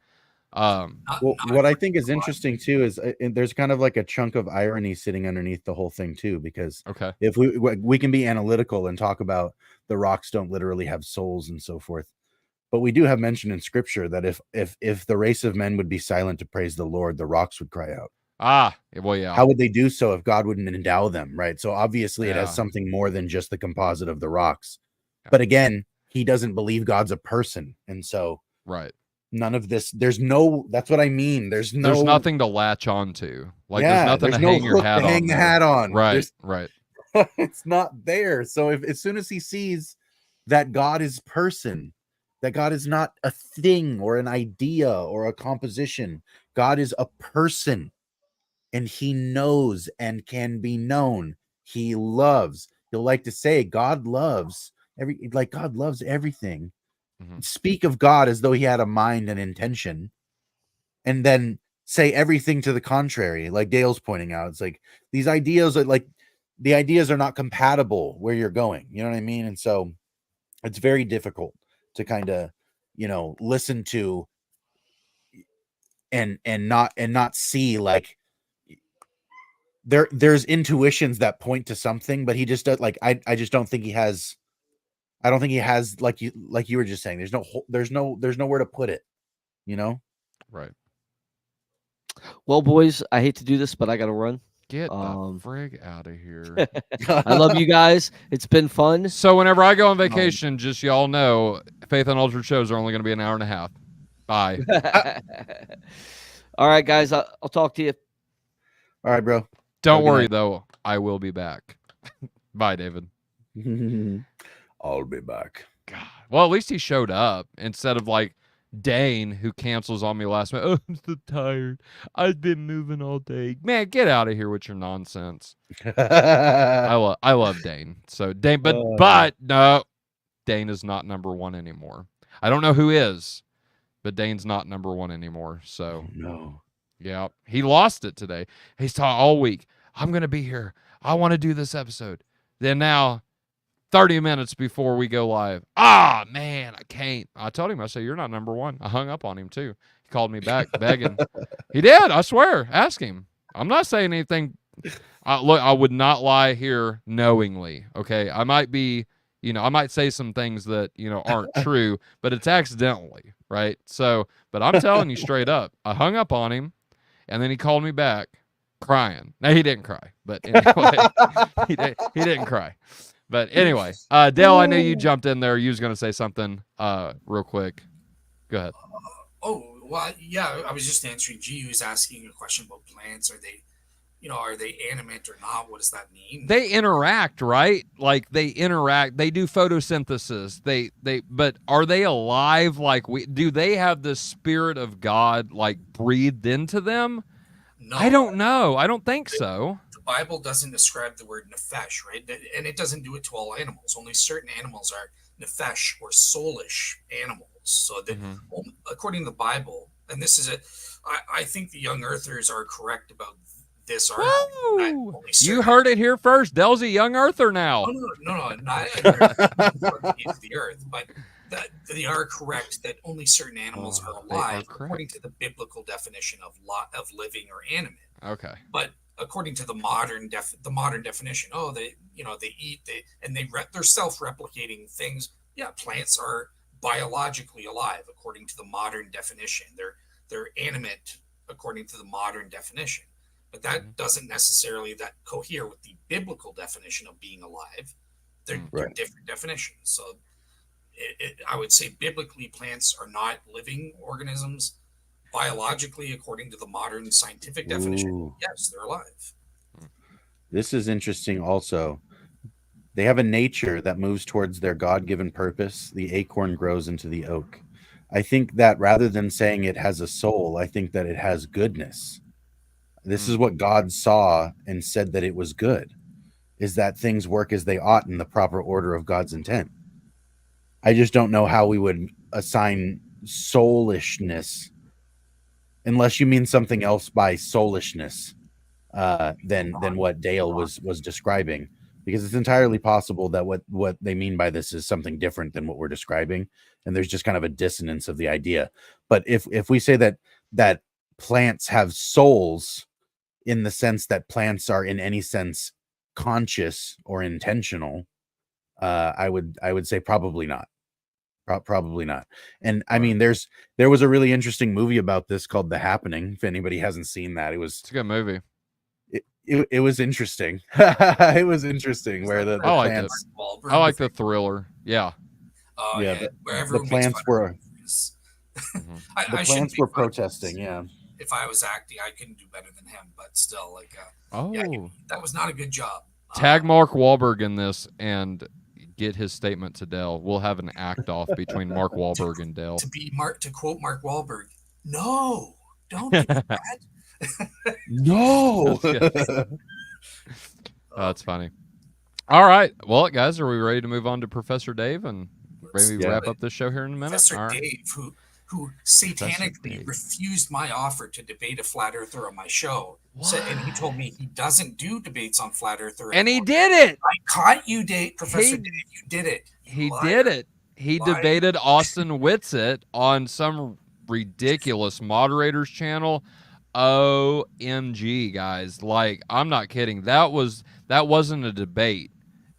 Speaker 3: What I think is interesting too is there's kind of like a chunk of irony sitting underneath the whole thing too, because if we can be analytical and talk about the rocks don't literally have souls and so forth, but we do have mention in scripture that if the race of men would be silent to praise the Lord, the rocks would cry out.
Speaker 2: Well, yeah.
Speaker 3: How would they do so if God wouldn't endow them, right? So obviously it has something more than just the composite of the rocks. But again, he doesn't believe God's a person, and so none of this. That's what I mean. There's
Speaker 2: nothing to latch on to. Like there's nothing to hang your hat on.
Speaker 3: Hang the hat on.
Speaker 2: Right.
Speaker 3: It's not there. So as soon as he sees that God is person, that God is not a thing or an idea or a composition, God is a person, and he knows and can be known. He loves. He'll like to say God loves God loves everything. Speak of God as though he had a mind and intention, and then say everything to the contrary, like Dale's pointing out. It's like these ideas are like the ideas are not compatible where you're going. You know what I mean? And so it's very difficult to kind of, listen to and not see like there's intuitions that point to something, but he just does I just don't think he has I don't think he has, like you were just saying. There's nowhere to put it. You know.
Speaker 2: Right.
Speaker 4: Well, boys, I hate to do this, but I got to run.
Speaker 2: Get the frig out of here.
Speaker 4: I love you guys. It's been fun.
Speaker 2: So whenever I go on vacation, just y'all know, Faith Unaltered shows are only going to be an hour and a half. Bye.
Speaker 4: All right, guys. I'll talk to you.
Speaker 3: All right, bro.
Speaker 2: Don't worry, though. I will be back. Bye, David.
Speaker 3: I'll be back.
Speaker 2: God. Well, at least he showed up instead of like Dane, who cancels on me last minute. Oh, I'm so tired. I've been moving all day. Man, get out of here with your nonsense. I love Dane. So Dane, but no, Dane is not number one anymore. I don't know who is, but Dane's not number one anymore. So
Speaker 3: no.
Speaker 2: Yeah, he lost it today. He's talking all week. I'm gonna be here. I want to do this episode. Then now, 30 minutes before we go live. Ah, man, I can't. I told him, I said, you're not number one. I hung up on him, too. He called me back begging. He did, I swear. Ask him. I'm not saying anything. Look, I would not lie here knowingly, okay? I might be, I might say some things that, aren't true, but it's accidentally, right? So, but I'm telling you straight up, I hung up on him, and then he called me back crying. No, he didn't cry, but anyway, he didn't cry. But anyway, Dale, I know you jumped in there. You was going to say something real quick. Go ahead.
Speaker 1: I was just answering. G was asking a question about plants. Are they animate or not? What does that mean?
Speaker 2: They interact, right? Like they interact. They do photosynthesis. But are they alive? Like do they have the spirit of God like breathed into them?
Speaker 1: No,
Speaker 2: I don't know. I don't think so.
Speaker 1: The Bible doesn't describe the word nefesh, right? And it doesn't do it to all animals. Only certain animals are nefesh or soulish animals. So that, according to the Bible, and this is it, I think the young earthers are correct about this argument.
Speaker 2: You heard it here first. Dell's a young earther now.
Speaker 1: No, not the earth, but that they are correct that only certain animals are alive according to the biblical definition of living or animate.
Speaker 2: Okay.
Speaker 1: But according to the modern definition, they eat, they're self-replicating things. Yeah, plants are biologically alive according to the modern definition. They're animate according to the modern definition. But that doesn't necessarily cohere with the biblical definition of being alive. They're different definitions. So I would say biblically plants are not living organisms. Biologically, according to the modern scientific definition, yes, they're alive.
Speaker 3: This is interesting also. They have a nature that moves towards their God-given purpose. The acorn grows into the oak. I think that rather than saying it has a soul, I think that it has goodness. This is what God saw and said that it was good, is that things work as they ought in the proper order of God's intent. I just don't know how we would assign soulishness, unless you mean something else by soulishness than what Dale was describing, because it's entirely possible that what they mean by this is something different than what we're describing, and there's just kind of a dissonance of the idea. But if we say that plants have souls in the sense that plants are in any sense conscious or intentional, I would say probably not. Probably not. And I mean, there was a really interesting movie about this called The Happening. If anybody hasn't seen that, it's
Speaker 2: a good movie.
Speaker 3: It was interesting. It was interesting where the plants.
Speaker 2: I like the thriller. Yeah.
Speaker 3: The plants were. The plants were protesting. Yeah.
Speaker 1: If I was acting, I couldn't do better than him. But still, that was not a good job.
Speaker 2: Tag Mark Wahlberg in this and get his statement to Dell. We'll have an act off between Mark Wahlberg and Dell.
Speaker 1: To quote Mark Wahlberg, no, don't do that.
Speaker 3: No.
Speaker 2: That's funny. All right. Well, guys, are we ready to move on to Professor Dave and maybe wrap up this show here in a minute?
Speaker 1: Professor Dave, who satanically refused my offer to debate a flat earther on my show. And he told me he doesn't do debates on flat earther.
Speaker 2: And he did it.
Speaker 1: I caught you, Professor Dave. You did it.
Speaker 2: He did it. He debated Austin Whitsitt on some ridiculous moderator's channel. OMG, guys. Like, I'm not kidding. That wasn't a debate.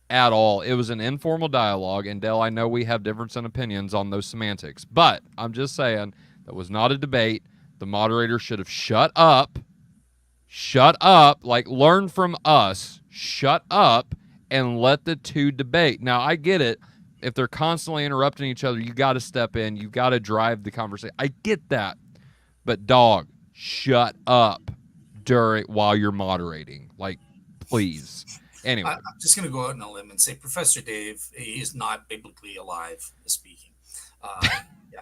Speaker 2: at all. It was an informal dialogue, and Dale, I know we have difference in opinions on those semantics, but I'm just saying that was not a debate. The moderator should have shut up, like learn from us, shut up, and let the two debate. Now, I get it. If they're constantly interrupting each other, you got to step in. You got to drive the conversation. I get that. But dog, shut up while you're moderating. Like, please. Anyway.
Speaker 1: I'm just going to go out on a limb and say Professor Dave, he is not biblically alive speaking. Yeah.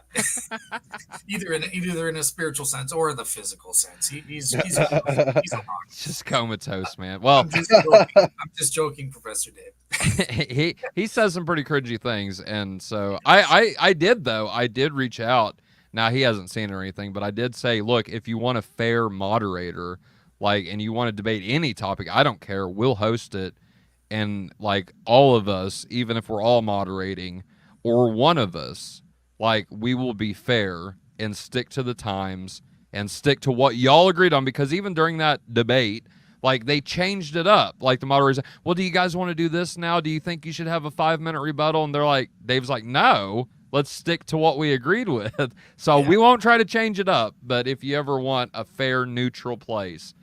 Speaker 1: either in a spiritual sense or the physical sense. He's a rock.
Speaker 2: Just comatose, man. Well,
Speaker 1: I'm just joking, Professor Dave.
Speaker 2: he says some pretty cringy things, and so I did reach out. Now he hasn't seen it or anything, but I did say, look, if you want a fair moderator, like, and you want to debate any topic, I don't care. We'll host it, and like all of us, even if we're all moderating, or one of us, like, we will be fair and stick to the times and stick to what y'all agreed on, because even during that debate, like, they changed it up. Like, the moderators, well, do you guys want to do this now? Do you think you should have a 5-minute rebuttal? And they're like, Dave's like, no, let's stick to what we agreed with. So we won't try to change it up. But if you ever want a fair, neutral place,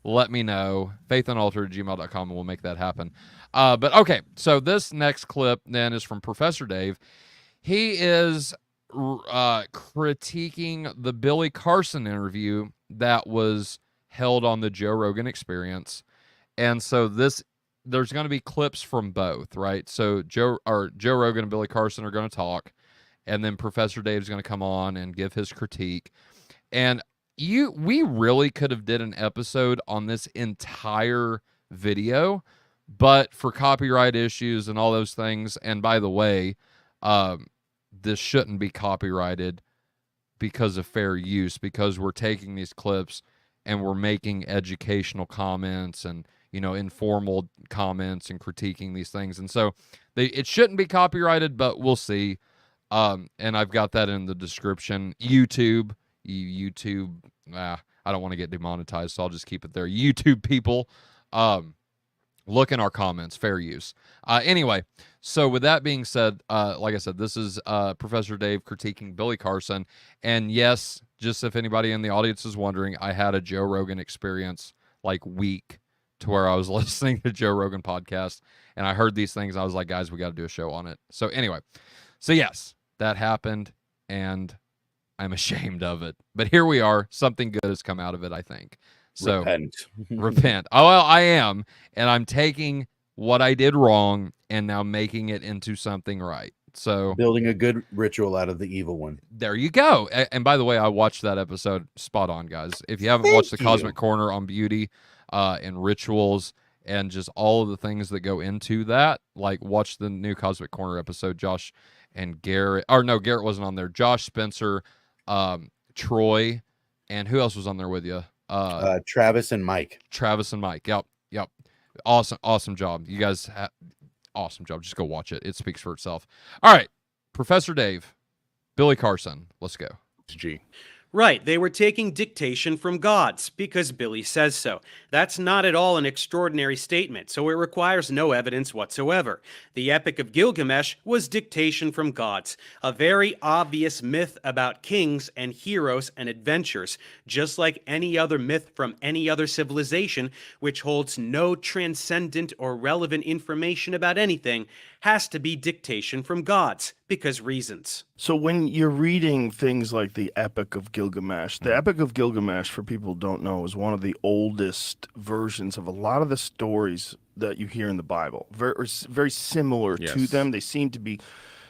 Speaker 2: let me know. faithunaltered@gmail.com, and we'll make that happen. But okay, so this next clip then is from Professor Dave. He is critiquing the Billy Carson interview that was held on the Joe Rogan Experience. And so there's going to be clips from both, right? So Joe Rogan and Billy Carson are going to talk, and then Professor Dave's going to come on and give his critique. And we really could have did an episode on this entire video, but for copyright issues and all those things, and by the way, this shouldn't be copyrighted because of fair use, because we're taking these clips and we're making educational comments and, you know, informal comments and critiquing these things. And so it shouldn't be copyrighted, but we'll see. And I've got that in the description. YouTube, I don't want to get demonetized, so I'll just keep it there. YouTube people, look in our comments, fair use. Anyway, so with that being said, like I said, this is Professor Dave critiquing Billy Carson. And yes, just if anybody in the audience is wondering, I had a Joe Rogan Experience like week to where I was listening to Joe Rogan podcast, and I heard these things. I was like, guys, we got to do a show on it. So anyway, so yes, that happened, and I'm ashamed of it. But here we are. Something good has come out of it, I think. So repent. Oh, well, I am. And I'm taking what I did wrong and now making it into something right. So
Speaker 3: building a good ritual out of the evil one.
Speaker 2: There you go. And by the way, I watched that episode. Spot on, guys. If you haven't watched the Cosmic Corner on beauty and rituals and just all of the things that go into that, like, watch the new Cosmic Corner episode. Josh and Garrett, or no, Garrett wasn't on there. Josh, Spencer, Troy, and who else was on there with you?
Speaker 3: Travis and Mike.
Speaker 2: Yep. Awesome job. You guys, awesome job. Just go watch it. It speaks for itself. All right, Professor Dave, Billy Carson. Let's go.
Speaker 8: G. Right, they were taking dictation from gods, because Billy says so. That's not at all an extraordinary statement, so it requires no evidence whatsoever. The Epic of Gilgamesh was dictation from gods, a very obvious myth about kings and heroes and adventures, just like any other myth from any other civilization, which holds no transcendent or relevant information about anything, has to be dictation from gods, because reasons.
Speaker 7: So when you're reading things like the Epic of Gilgamesh, the Epic of Gilgamesh, for people who don't know, is one of the oldest versions of a lot of the stories that you hear in the Bible. Very similar to them.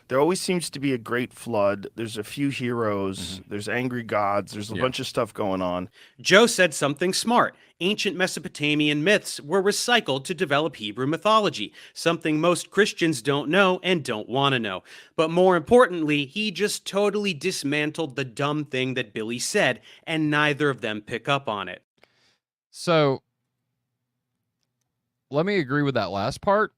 Speaker 7: There always seems to be a great flood. There's a few heroes. There's angry gods. There's a bunch of stuff going on.
Speaker 8: Joe said something smart. Ancient Mesopotamian myths were recycled to develop Hebrew mythology, something most Christians don't know and don't want to know. But more importantly, he just totally dismantled the dumb thing that Billy said, and neither of them pick up on it.
Speaker 2: So, let me agree with that last part,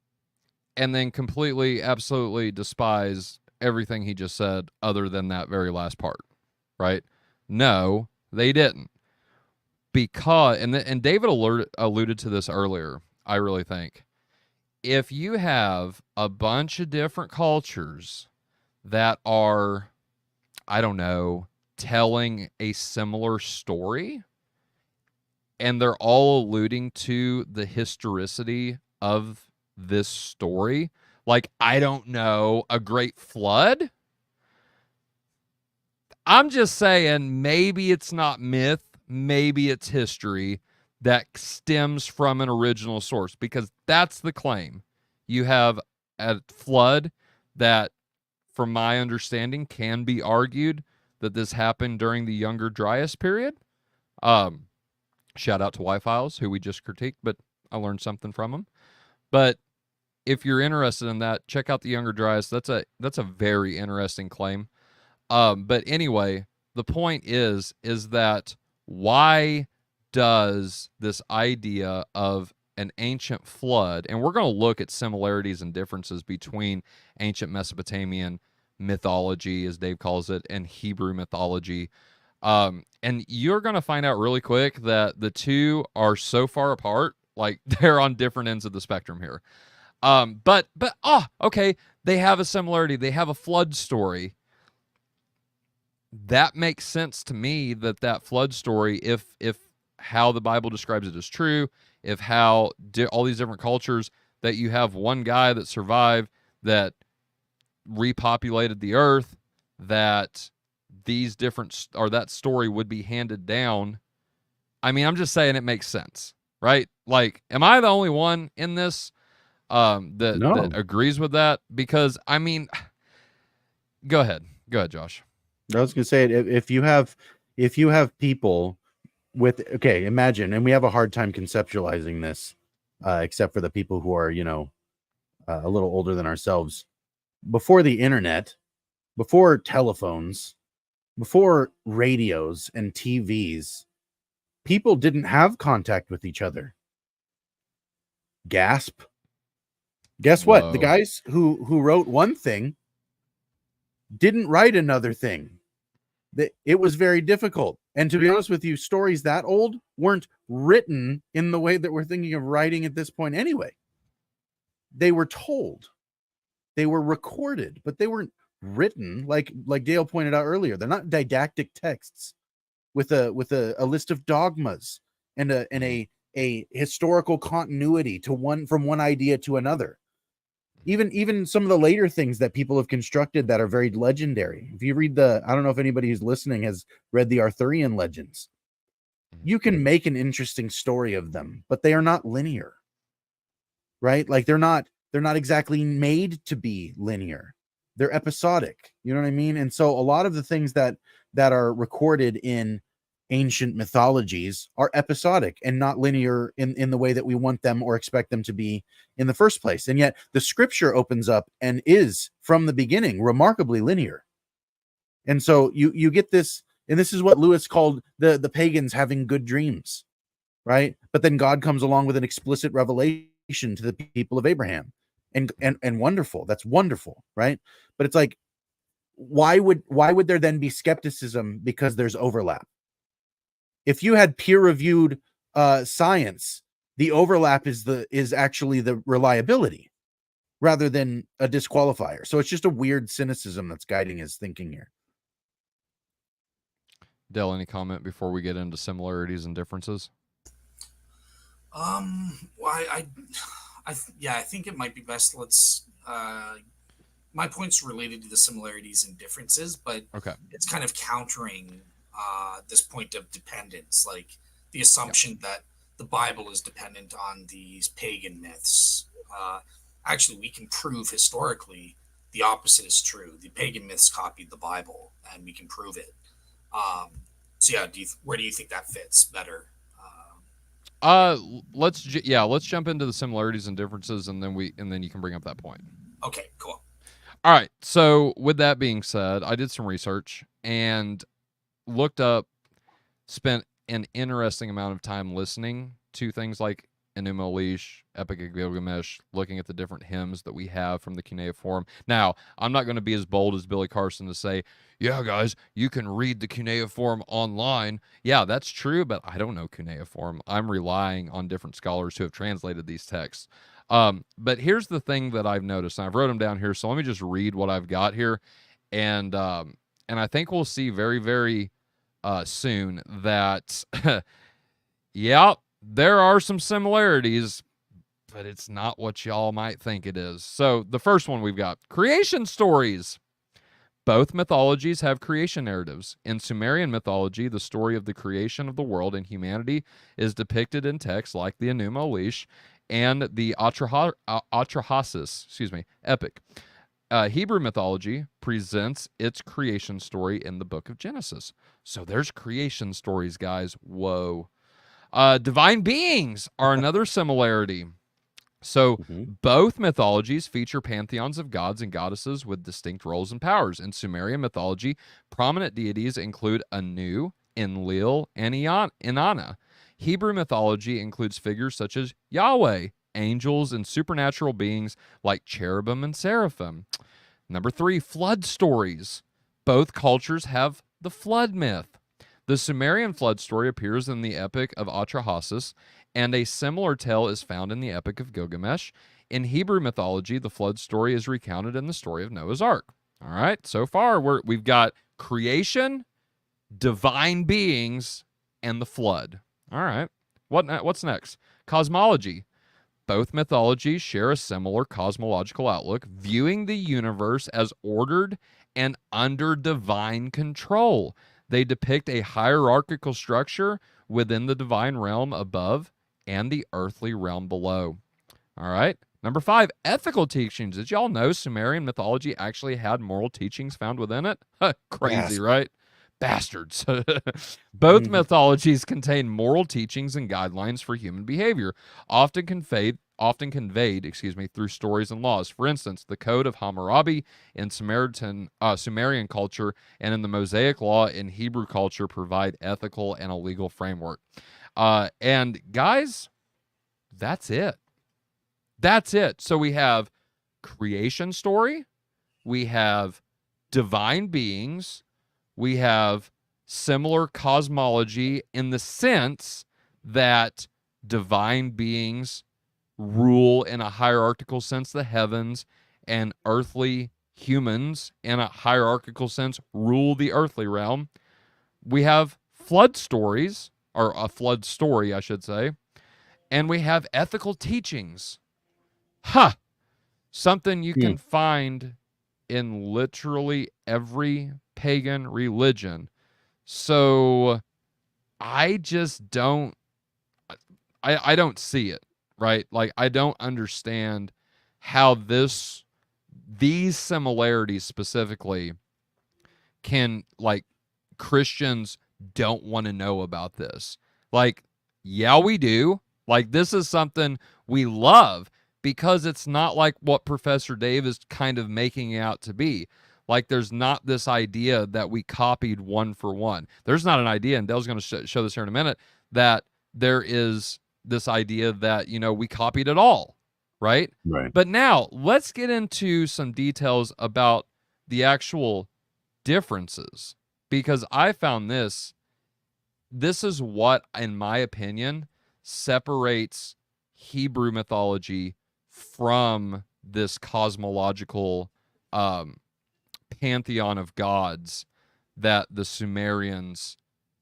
Speaker 2: and then completely, absolutely despise everything he just said other than that very last part, right? No, they didn't. Because, and David alluded to this earlier, I really think. if you have a bunch of different cultures that are, I don't know, telling a similar story, and they're all alluding to the historicity of this story, like, I don't know, a great flood, I'm just saying maybe it's not myth, maybe it's history that stems from an original source, because that's the claim. You have a flood that, from my understanding, can be argued that this happened during the Younger Dryas period. Shout out to Y-Files, who we just critiqued, but I learned something from them. But if you're interested in that, check out the Younger Dryas. That's a very interesting claim. But anyway, the point is that why does this idea of an ancient flood, and we're going to look at similarities and differences between ancient Mesopotamian mythology, as Dave calls it, and Hebrew mythology. And you're going to find out really quick that the two are so far apart, like they're on different ends of the spectrum here. Okay, they have a similarity. They have a flood story. That makes sense to me, that flood story, if how the Bible describes it is true, if how all these different cultures, that you have one guy that survived, that repopulated the earth, that these different, or that story would be handed down. I mean, I'm just saying it makes sense, right? Like, am I the only one in this that agrees with that? Because, I mean, go ahead, Josh.
Speaker 3: I was going to say, if you have people with, okay, imagine, and we have a hard time conceptualizing this, except for the people who are, a little older than ourselves. Before the internet, before telephones, before radios and TVs, people didn't have contact with each other. Gasp. Guess what?
Speaker 2: Whoa.
Speaker 3: The guys who wrote one thing didn't write another thing. It was very difficult. And to be honest with you, stories that old weren't written in the way that we're thinking of writing at this point anyway. They were told. They were recorded, but they weren't written like Dale pointed out earlier. They're not didactic texts with a list of dogmas and a historical continuity from one idea to another. Even some of the later things that people have constructed that are very legendary. If you read I don't know if anybody who's listening has read the Arthurian legends. You can make an interesting story of them, but they are not linear, right? Like they're not exactly made to be linear. They're episodic. You know what I mean? And so a lot of the things that are recorded in ancient mythologies are episodic and not linear in the way that we want them or expect them to be in the first place. And yet the scripture opens up and is from the beginning remarkably linear. And so you get this, and this is what Lewis called the pagans having good dreams, right? But then God comes along with an explicit revelation to the people of Abraham, and wonderful. That's wonderful, right? But it's like, why would there then be skepticism because there's overlap? If you had peer-reviewed science, the overlap is actually the reliability rather than a disqualifier. So it's just a weird cynicism that's guiding his thinking here.
Speaker 2: Dell, any comment before we get into similarities and differences?
Speaker 1: Well, I think it might be best. Let's. My point's related to the similarities and differences, but
Speaker 2: okay,
Speaker 1: it's kind of countering this point of dependence, like the assumption that the Bible is dependent on these pagan myths. Actually, we can prove historically the opposite is true. The pagan myths copied the Bible, and we can prove it. So yeah, where do you think that fits better?
Speaker 2: Let's jump into the similarities and differences, and then you can bring up that point.
Speaker 1: Okay, cool.
Speaker 2: All right. So with that being said, I did some research and looked up, spent an interesting amount of time listening to things like Enuma Elish, Epic of Gilgamesh, looking at the different hymns that we have from the cuneiform. Now, I'm not going to be as bold as Billy Carson to say, yeah, guys, you can read the cuneiform online. Yeah, that's true, but I don't know cuneiform. I'm relying on different scholars who have translated these texts. But here's the thing that I've noticed, and I've wrote them down here, so let me just read what I've got here, and I think we'll see very, very soon that, yeah, there are some similarities, but it's not what y'all might think it is. So the first one we've got, creation stories. Both mythologies have creation narratives. In Sumerian mythology, the story of the creation of the world and humanity is depicted in texts like the Enuma Elish and the Atrahasis, epic. Hebrew mythology presents its creation story in the book of Genesis. So there's creation stories, guys. Whoa. Divine beings are another similarity. So both mythologies feature pantheons of gods and goddesses with distinct roles and powers. In Sumerian mythology, prominent deities include Anu, Enlil, and Inanna. Hebrew mythology includes figures such as Yahweh, angels, and supernatural beings like cherubim and seraphim. Number 3, flood stories. Both cultures have the flood myth. The Sumerian flood story appears in the Epic of Atrahasis, and a similar tale is found in the Epic of Gilgamesh. In Hebrew mythology, the flood story is recounted in the story of Noah's Ark. All right, so far we've got creation, divine beings, and the flood. All right, what's next? Cosmology. Both mythologies share a similar cosmological outlook, viewing the universe as ordered and under divine control. They depict a hierarchical structure within the divine realm above and the earthly realm below. All right. Number 5, ethical teachings. Did y'all know Sumerian mythology actually had moral teachings found within it? Crazy, right? Bastards. Both mythologies contain moral teachings and guidelines for human behavior, often conveyed through stories and laws. For instance, the Code of Hammurabi in Sumerian culture and in the Mosaic Law in Hebrew culture provide ethical and a legal framework. And guys, that's it. That's it. So we have creation story, we have divine beings, we have similar cosmology in the sense that divine beings rule in a hierarchical sense the heavens, and earthly humans in a hierarchical sense rule the earthly realm. We have flood stories, or a flood story, I should say, and we have ethical teachings. Something you can find in literally every pagan religion. So I just don't don't see it, right? Like, I don't understand how these similarities specifically can, like, Christians don't want to know about this. Like, yeah, we do. Like, this is something we love because it's not like what Professor Dave is kind of making it out to be. Like, there's not this idea that we copied one for one. There's not an idea, and Dale's going to show this here in a minute, that there is this idea that, we copied it all, right?
Speaker 3: Right.
Speaker 2: But now, let's get into some details about the actual differences, because I found this is what, in my opinion, separates Hebrew mythology from this cosmological pantheon of gods that the Sumerians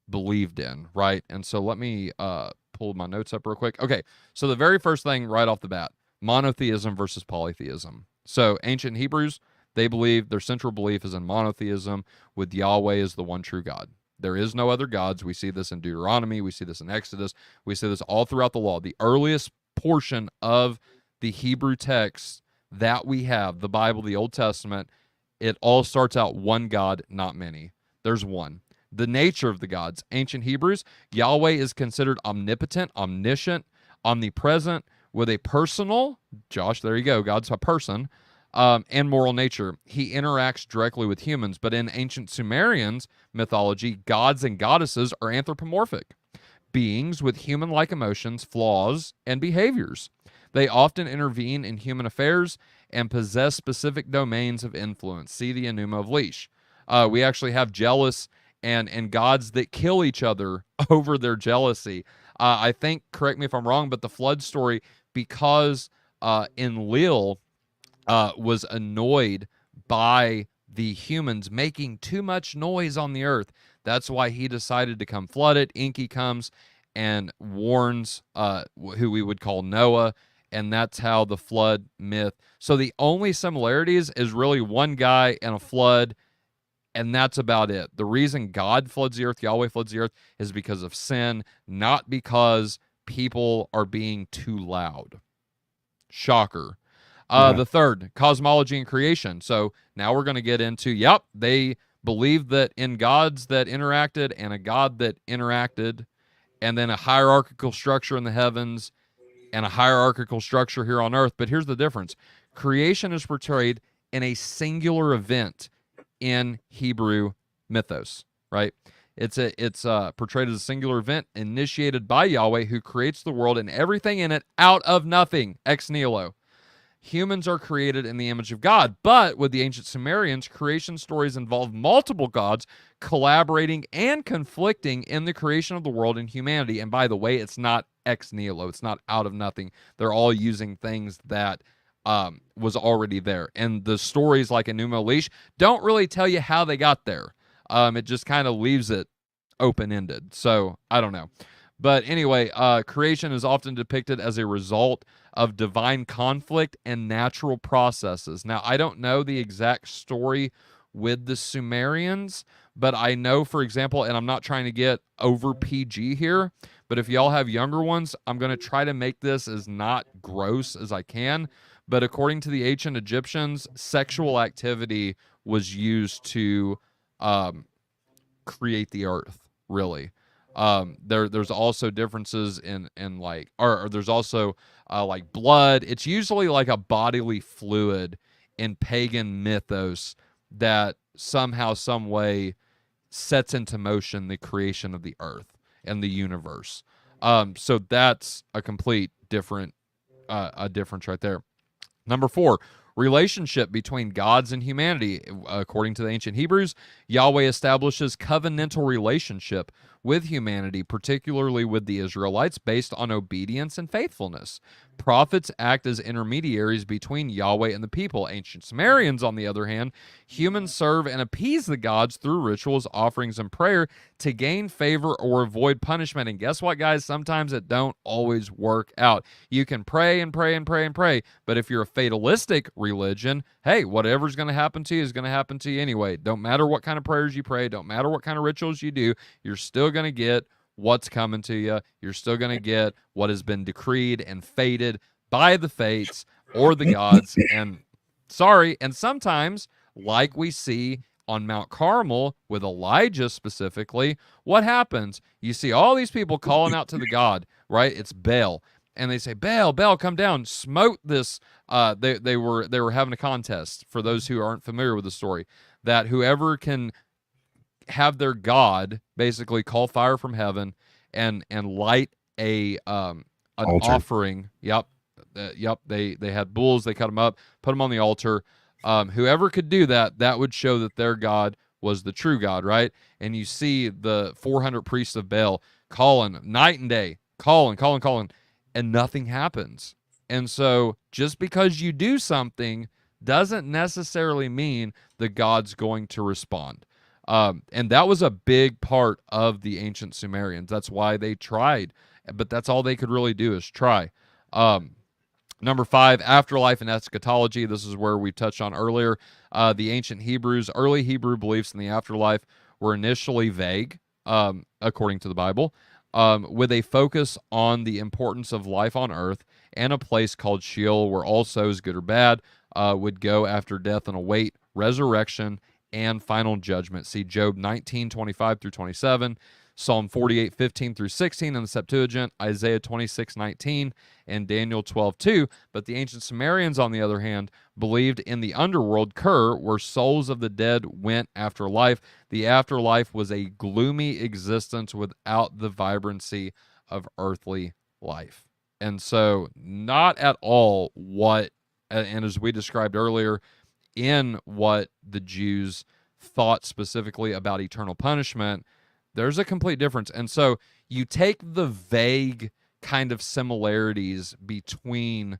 Speaker 2: believed in, right? And so let me pull my notes up real quick. Okay, so the very first thing right off the bat, monotheism versus polytheism. So ancient Hebrews, they believe, their central belief is in monotheism, with Yahweh as the one true God. There is no other gods. We see this in Deuteronomy. We see this in Exodus. We see this all throughout the law. The earliest portion of the Hebrew text that we have, the Bible, the Old Testament, it all starts out one God, not many. There's one. The nature of the gods. Ancient Hebrews, Yahweh is considered omnipotent, omniscient, omnipresent, with a personal, Josh, there you go, God's a person, and moral nature. He interacts directly with humans, but in ancient Sumerians mythology, gods and goddesses are anthropomorphic. beings with human-like emotions, flaws, and behaviors. They often intervene in human affairs and possess specific domains of influence. See the Enuma of Leash. We actually have jealous and gods that kill each other over their jealousy. I think, correct me if I'm wrong, but the flood story, because Enlil was annoyed by the humans making too much noise on the earth. That's why he decided to come flood it. Enki comes and warns who we would call Noah, and that's how the flood myth. So the only similarities is really one guy and a flood, and that's about it. The reason God floods the earth, Yahweh floods the earth, is because of sin, not because people are being too loud. Shocker. The third, cosmology and creation. So now we're going to get into, they believed that in gods that interacted and a God that interacted, and then a hierarchical structure in the heavens and a hierarchical structure here on earth. But here's the difference. Creation is portrayed in a singular event in Hebrew mythos, right? It's portrayed as a singular event initiated by Yahweh, who creates the world and everything in it out of nothing, ex nihilo. Humans are created in the image of God, but with the ancient Sumerians, creation stories involve multiple gods collaborating and conflicting in the creation of the world and humanity. And by the way, it's not ex nihilo. It's not out of nothing. They're all using things that was already there. And the stories like Enuma Elish don't really tell you how they got there. It just kind of leaves it open-ended. So I don't know. But anyway, creation is often depicted as a result of divine conflict and natural processes. Now, I don't know the exact story with the Sumerians, but I know, for example, and I'm not trying to get over PG here, but if y'all have younger ones, I'm going to try to make this as not gross as I can. But according to the ancient Egyptians, sexual activity was used to create the earth, really. There's also differences in like, or there's also like blood. It's usually like a bodily fluid in pagan mythos that somehow, some way sets into motion the creation of the earth and the universe. So that's a complete difference right there. Number 4, relationship between gods and humanity. According to the ancient Hebrews, Yahweh establishes covenantal relationship with humanity, particularly with the Israelites, based on obedience and faithfulness. Prophets act as intermediaries between Yahweh and the people. Ancient Sumerians, on the other hand, humans serve and appease the gods through rituals, offerings, and prayer to gain favor or avoid punishment. And guess what, guys? Sometimes it don't always work out. You can pray and pray and pray and pray, but if you're a fatalistic religion, hey, whatever's going to happen to you is going to happen to you anyway. Don't matter what kind of prayers you pray, don't matter what kind of rituals you do, you're still going to get what's coming to you. You're still going to get what has been decreed and fated by the fates or the gods. And sorry, and sometimes, like we see on Mount Carmel with Elijah specifically, what happens? You see all these people calling out to the god, right? It's Baal. And they say, Baal, come down, smote this. They were having a contest, for those who aren't familiar with the story, that whoever can have their god basically call fire from heaven and light an
Speaker 3: Altar.
Speaker 2: offering. Yep. They had bulls. They cut them up, put them on the altar. Whoever could do that, that would show that their god was the true God, right? And you see the 400 priests of Baal calling night and day, calling, and nothing happens. And so just because you do something doesn't necessarily mean the God's going to respond. And that was a big part of the ancient Sumerians. That's why they tried, but that's all they could really do is try. Number 5, afterlife and eschatology. This is where we touched on earlier. The ancient Hebrews, early Hebrew beliefs in the afterlife were initially vague, according to the Bible, with a focus on the importance of life on earth and a place called Sheol, where all souls, good or bad, would go after death and await resurrection and final judgment. See Job 19:25 through 27, Psalm 48:15 through 16 in the Septuagint, Isaiah 26:19, and Daniel 12:2. But the ancient Sumerians, on the other hand, believed in the underworld, Kur, where souls of the dead went after life. The afterlife was a gloomy existence without the vibrancy of earthly life. And so, not at all what, and as we described earlier, in what the Jews thought specifically about eternal punishment, there's a complete difference. And so you take the vague kind of similarities between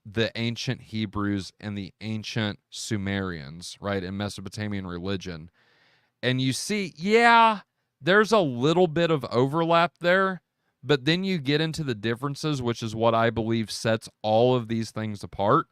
Speaker 2: the ancient Hebrews and the ancient Sumerians, right, in Mesopotamian religion, and you see, yeah, there's a little bit of overlap there, but then you get into the differences, which is what I believe sets all of these things apart,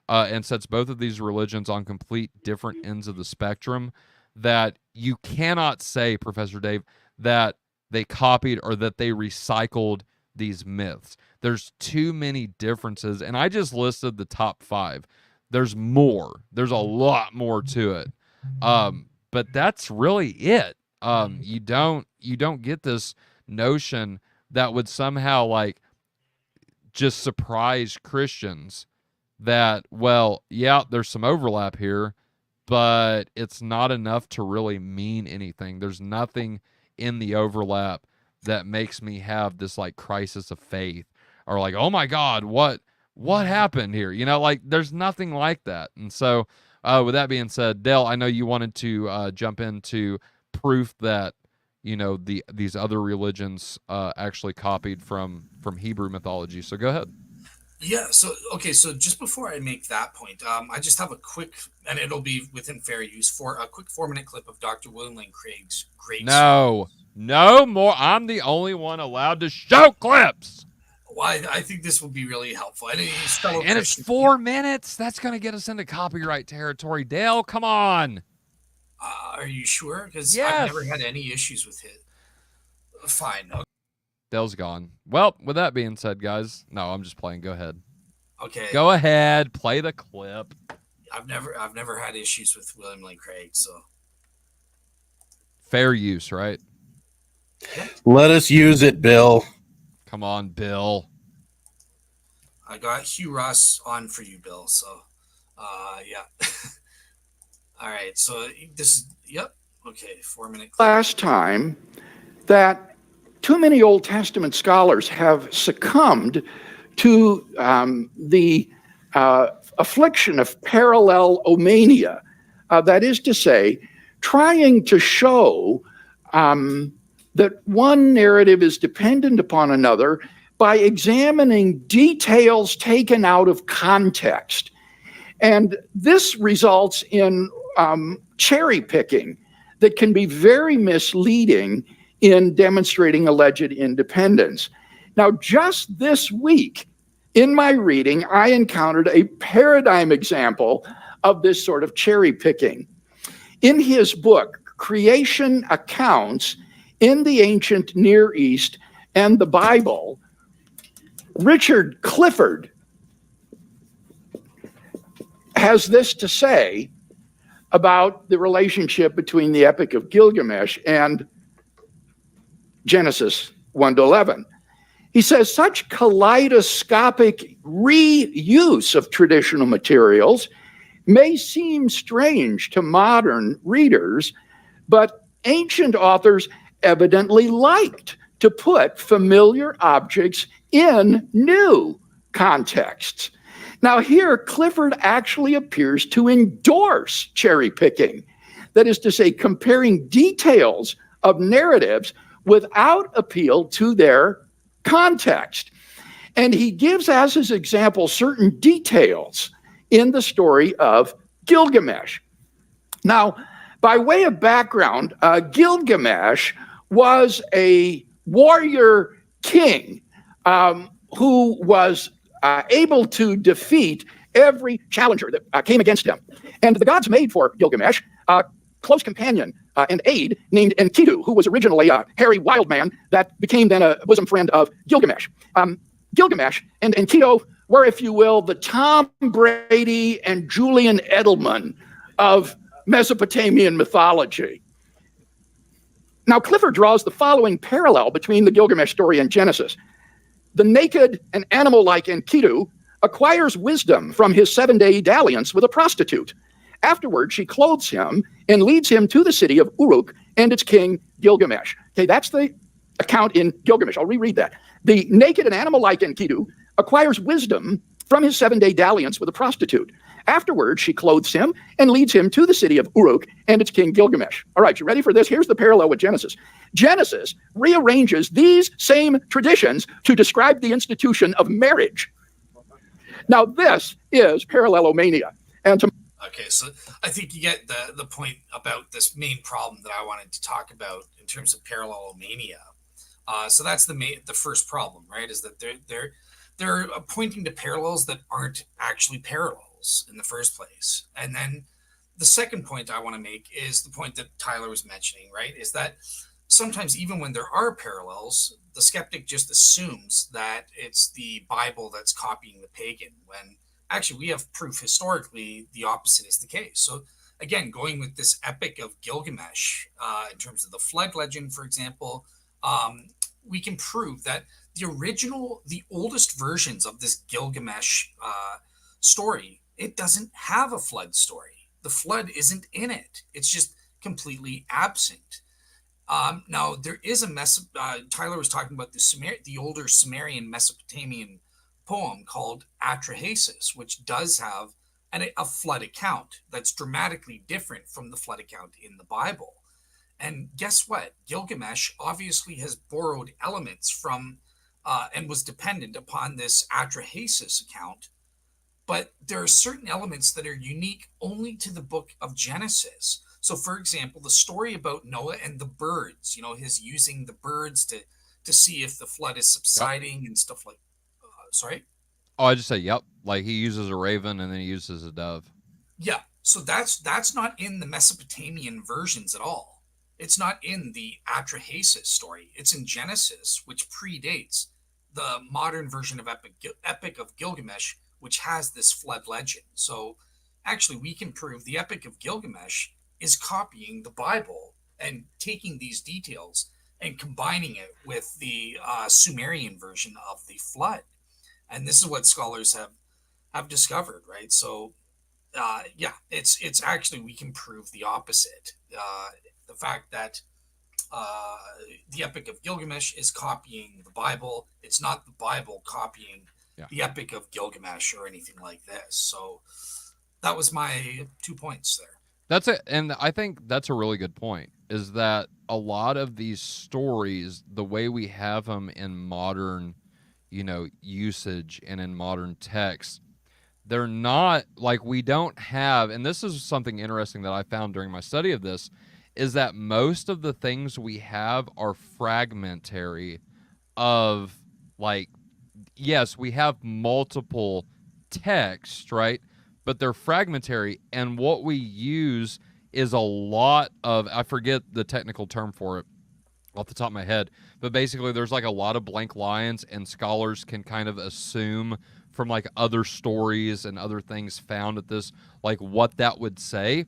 Speaker 2: and sets both of these religions on complete different ends of the spectrum, that you cannot say, Professor Dave, that they copied or that they recycled these myths. There's too many differences, and I just listed the top 5. There's more. There's a lot more to it. But that's really it. You don't get this notion that would somehow like just surprise Christians that, well, yeah, there's some overlap here, but it's not enough to really mean anything. There's nothing in the overlap that makes me have this like crisis of faith or like, oh my God, what happened here? You know, like there's nothing like that. And so with that being said, Dale, I know you wanted to jump into proof that, you know, these other religions actually copied from Hebrew mythology. So go ahead.
Speaker 1: Yeah. So, okay. So just before I make that point, I just have a quick, and it'll be within fair use, for a quick 4-minute clip of Dr. William Lane Craig's great.
Speaker 2: No more. I'm the only one allowed to show clips.
Speaker 1: Well, I think this will be really helpful. And
Speaker 2: it's 4 minutes. That's going to get us into copyright territory. Dale, come on.
Speaker 1: Are you sure? Because
Speaker 2: yes.
Speaker 1: I've never had any issues with it. Fine. Okay.
Speaker 2: Dale's gone. Well, with that being said, guys, no, I'm just playing. Go ahead.
Speaker 1: Okay.
Speaker 2: Go ahead. Play the clip.
Speaker 1: I've never had issues with William Lane Craig, so
Speaker 2: fair use, right?
Speaker 1: Yeah.
Speaker 3: Let us use it, Bill.
Speaker 2: Come on, Bill.
Speaker 1: I got Hugh Ross on for you, Bill. So, yeah. All right. So this is, yep. Okay. 4-minute clip.
Speaker 9: Last time that too many Old Testament scholars have succumbed to the affliction of parallelomania. That is to say, trying to show that one narrative is dependent upon another by examining details taken out of context. And this results in cherry picking that can be very misleading in demonstrating alleged independence. Now, just this week in my reading, I encountered a paradigm example of this sort of cherry picking. In his book, Creation Accounts in the Ancient Near East and the Bible, Richard Clifford has this to say about the relationship between the Epic of Gilgamesh and Genesis 1-11. He says, such kaleidoscopic reuse of traditional materials may seem strange to modern readers, but ancient authors evidently liked to put familiar objects in new contexts. Now here, Clifford actually appears to endorse cherry picking. That is to say, comparing details of narratives without appeal to their context. And he gives as his example certain details in the story of Gilgamesh. Now, by way of background, Gilgamesh was a warrior king who was able to defeat every challenger that came against him. And the gods made for Gilgamesh a close companion and aide named Enkidu, who was originally a hairy wild man that became then a bosom friend of Gilgamesh. Gilgamesh and Enkidu were, if you will, the Tom Brady and Julian Edelman of Mesopotamian mythology. Now, Clifford draws the following parallel between the Gilgamesh story and Genesis. The naked and animal-like Enkidu acquires wisdom from his 7-day dalliance with a prostitute. Afterward, she clothes him and leads him to the city of Uruk and its king, Gilgamesh. Okay, that's the account in Gilgamesh. I'll reread that. The naked and animal-like Enkidu acquires wisdom from his 7-day dalliance with a prostitute. Afterward, she clothes him and leads him to the city of Uruk and its king Gilgamesh. All right, you ready for this? Here's the parallel with Genesis. Genesis rearranges these same traditions to describe the institution of marriage. Now, this is parallelomania. And to
Speaker 1: Okay, so I think you get the point about this main problem that I wanted to talk about in terms of parallelomania. So that's the first problem, right? Is that they're pointing to parallels that aren't actually parallels in the first place. And then the second point I want to make is the point that Tyler was mentioning, right? Is that sometimes even when there are parallels, the skeptic just assumes that it's the Bible that's copying the pagan, when actually we have proof historically the opposite is the case. So again, going with this epic of Gilgamesh, in terms of the flood legend, for example, we can prove that the oldest versions of this Gilgamesh story, it doesn't have a flood story. The flood isn't in it. It's just completely absent. Now, there is Tyler was talking about the older Sumerian Mesopotamian poem called Atrahasis, which does have a flood account that's dramatically different from the flood account in the Bible. And guess what? Gilgamesh obviously has borrowed elements from and was dependent upon this Atrahasis account. But there are certain elements that are unique only to the book of Genesis. So, for example, the story about Noah and the birds, his using the birds to see if the flood is subsiding and stuff like sorry?
Speaker 2: Oh, I just say, yep. Like he uses a raven and then he uses a dove.
Speaker 1: Yeah. So that's not in the Mesopotamian versions at all. It's not in the Atrahasis story. It's in Genesis, which predates the modern version of Epic of Gilgamesh, which has this flood legend. So actually, we can prove the Epic of Gilgamesh is copying the Bible and taking these details and combining it with the Sumerian version of the flood. And this is what scholars have discovered, right? So, it's actually, we can prove the opposite. The fact that the Epic of Gilgamesh is copying the Bible. It's not the Bible copying the Epic of Gilgamesh or anything like this. So that was my 2 points there.
Speaker 2: That's it. And I think that's a really good point, is that a lot of these stories, the way we have them in modern, usage and in modern text, they're not like, we don't have, and this is something interesting that I found during my study of this, is that most of the things we have are fragmentary of, like, yes, we have multiple texts, right? But they're fragmentary, and what we use is a lot of, I forget the technical term for it off the top of my head, but basically there's like a lot of blank lines, and scholars can kind of assume from like other stories and other things found at this, like what that would say,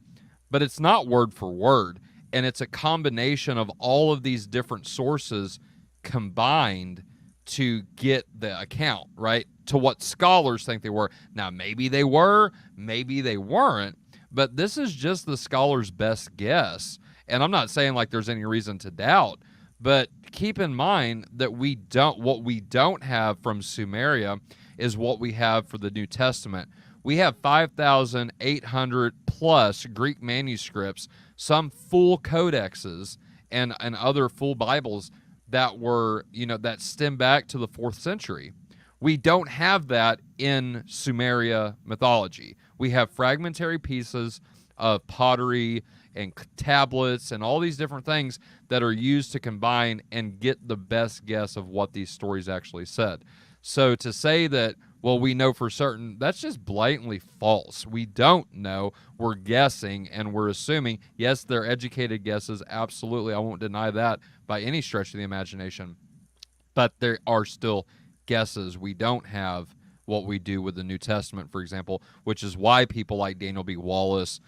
Speaker 2: but it's not word for word, and it's a combination of all of these different sources combined to get the account, right, to what scholars think they were. Now, maybe they were, maybe they weren't, but this is just the scholar's best guess. And I'm not saying like there's any reason to doubt, but keep in mind that what we don't have from Sumeria is what we have for the New Testament. We have 5,800 plus Greek manuscripts, some full codexes and other full Bibles that were, that stem back to the 4th century. We don't have that in Sumeria mythology. We have fragmentary pieces of pottery and tablets and all these different things that are used to combine and get the best guess of what these stories actually said. So to say that, well, we know for certain, that's just blatantly false. We don't know. We're guessing and we're assuming. Yes, they're educated guesses. Absolutely. I won't deny that by any stretch of the imagination. But there are still guesses. We don't have what we do with the New Testament, for example, which is why people like Daniel B. Wallace,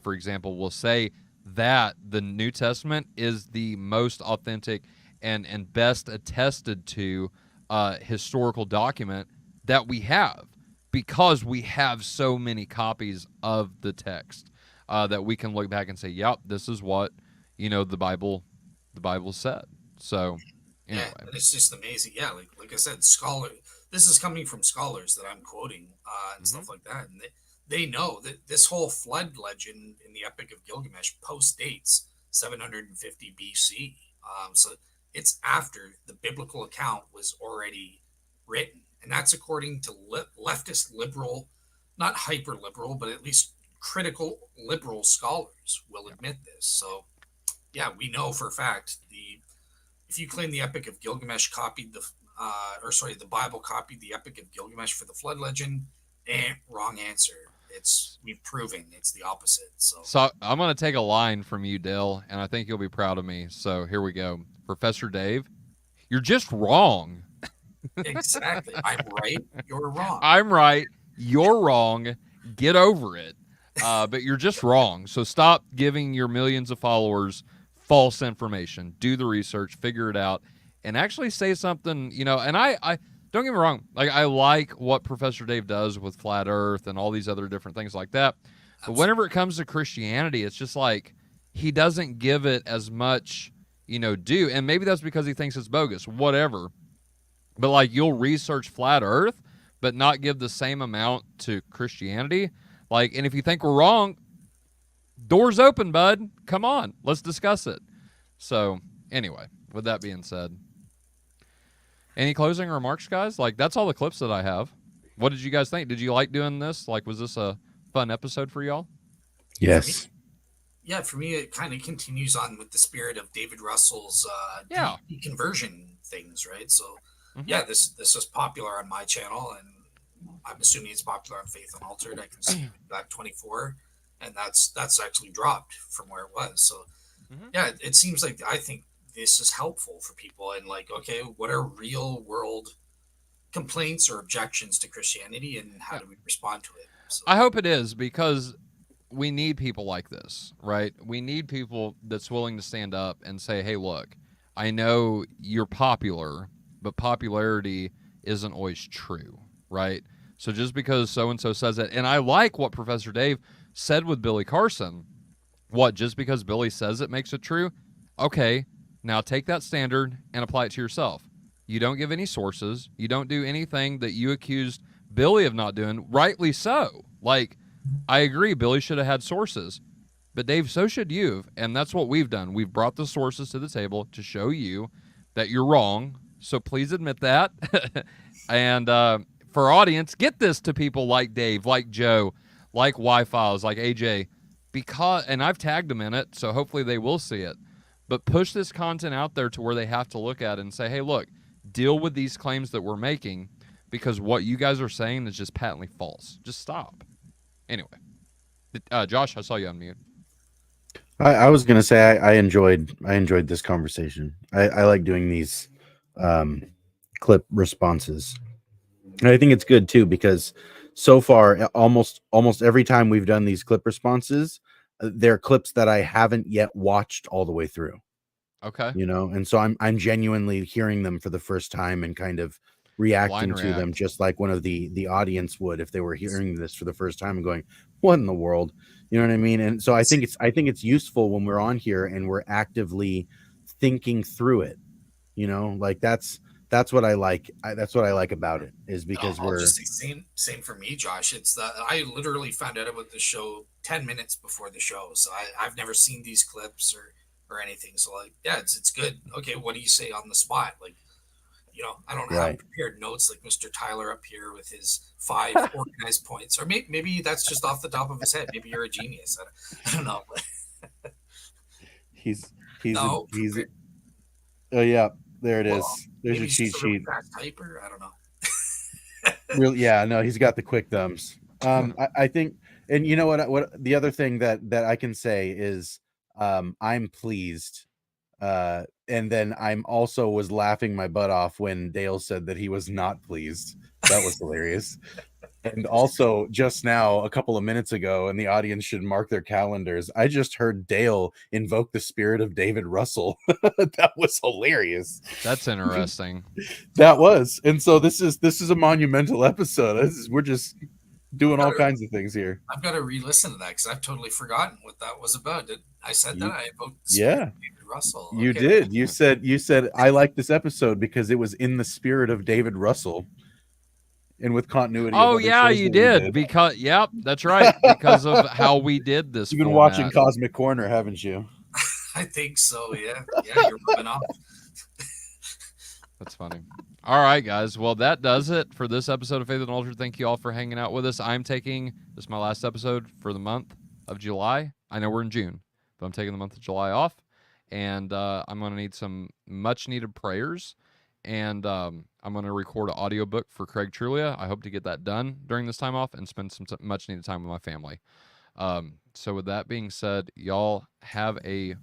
Speaker 2: for example, will say that the New Testament is the most authentic and best attested to historical document that we have, because we have so many copies of the text that we can look back and say, yep, this is what, the Bible said. So anyway.
Speaker 1: Yeah, and it's just amazing. Yeah, like I said, this is coming from scholars that I'm quoting and stuff like that, and they know that this whole flood legend in the Epic of Gilgamesh post-dates 750 BC. So it's after the biblical account was already written, and that's according to leftist liberal, not hyper liberal, but at least critical liberal scholars will admit this. So yeah, we know for a fact if you claim the Epic of Gilgamesh copied the Bible copied the Epic of Gilgamesh for the flood legend, wrong answer. We've proven it's the opposite. So
Speaker 2: I'm going to take a line from you, Dale, and I think you'll be proud of me. So here we go. Professor Dave, you're just wrong.
Speaker 1: Exactly. I'm right. You're wrong.
Speaker 2: I'm right. You're wrong. Get over it. But you're just wrong. So stop giving your millions of followers false information. Do the research, figure it out, and actually say something, and I don't get me wrong, like I like what Professor Dave does with Flat Earth and all these other different things like that. But whenever it comes to Christianity, it's just like he doesn't give it as much, due. And maybe that's because he thinks it's bogus, whatever. But like you'll research Flat Earth, but not give the same amount to Christianity. Like, and if you think we're wrong, doors open, bud. Come on, let's discuss it. So anyway, with that being said, any closing remarks, guys? Like, that's all the clips that I have. What did you guys think? Did you like doing this? Like, was this a fun episode for y'all?
Speaker 3: Yes.
Speaker 1: For me, it kind of continues on with the spirit of David Russell's deconversion things, right? So, this is popular on my channel, and I'm assuming it's popular on Faith Unaltered. I can see that 24, and that's actually dropped from where it was. So, it seems like I think this is helpful for people, and like, okay, what are real world complaints or objections to Christianity, and how do we respond to it? So,
Speaker 2: I hope it is, because we need people like this, right? We need people that's willing to stand up and say, hey, look, I know you're popular, but popularity isn't always true, right? So just because so-and-so says it, and I like what Professor Dave said with Billy Carson, just because Billy says it makes it true? Okay, now take that standard and apply it to yourself. You don't give any sources. You don't do anything that you accused Billy of not doing, rightly so. Like, I agree, Billy should have had sources. But Dave, so should you. And that's what we've done. We've brought the sources to the table to show you that you're wrong. So please admit that. And for our audience, get this to people like Dave, like Joe, like Y-Files, like AJ, and I've tagged them in it, so hopefully they will see it. But push this content out there to where they have to look at it and say, hey, look, deal with these claims that we're making, because what you guys are saying is just patently false. Just stop. Anyway, Josh, I saw you on mute.
Speaker 3: I was gonna say I enjoyed this conversation. I like doing these clip responses, and I think it's good too, because so far almost every time we've done these clip responses, they're clips that I haven't yet watched all the way through.
Speaker 2: Okay.
Speaker 3: And so I'm genuinely hearing them for the first time and kind of reacting to them, just like one of the audience would if they were hearing this for the first time and going, what in the world? You know what I mean? And so I think it's useful when we're on here and we're actively thinking through it. Like that's what I like. That's what I like about it, is because
Speaker 1: I'll just say same for me, Josh. It's that I literally found out about the show 10 minutes before the show, so I've never seen these clips or anything. So like, yeah, it's good. Okay, what do you say on the spot? Like, I don't have prepared notes like Mr. Tyler up here with his 5 organized points, or maybe that's just off the top of his head. Maybe you're a genius. I don't know.
Speaker 3: he's oh yeah, there it is. There's your cheat sheet.
Speaker 1: Fast typer. I don't know.
Speaker 3: Really, yeah, no, he's got the quick thumbs. I think, and you know what the other thing that I can say is, I'm pleased And then I'm also was laughing my butt off when Dale said that he was not pleased. That was hilarious. And also, just now, a couple of minutes ago, and the audience should mark their calendars, I just heard Dale invoke the spirit of David Russell. That was hilarious.
Speaker 2: That's interesting.
Speaker 3: That was. And so this is a monumental episode. We're just doing all kinds of things here.
Speaker 1: I've got to re-listen to that because I've totally forgotten what that was about. I said that I invoked
Speaker 3: David
Speaker 1: Russell.
Speaker 3: You did. You said I like this episode because it was in the spirit of David Russell. And with continuity.
Speaker 2: Oh yeah, you did. Because that's right. Because of how we did this.
Speaker 3: You've been watching Cosmic Corner, haven't you?
Speaker 1: I think so. Yeah, you're rubbing off.
Speaker 2: That's funny. All right, guys. Well, that does it for this episode of Faith Unaltered. Thank you all for hanging out with us. I'm taking this is my last episode for the month of July. I know we're in June, but I'm taking the month of July off, and I'm going to need some much-needed prayers. And I'm going to record an audiobook for Craig Trulia. I hope to get that done during this time off and spend some much-needed time with my family. So with that being said, y'all have a...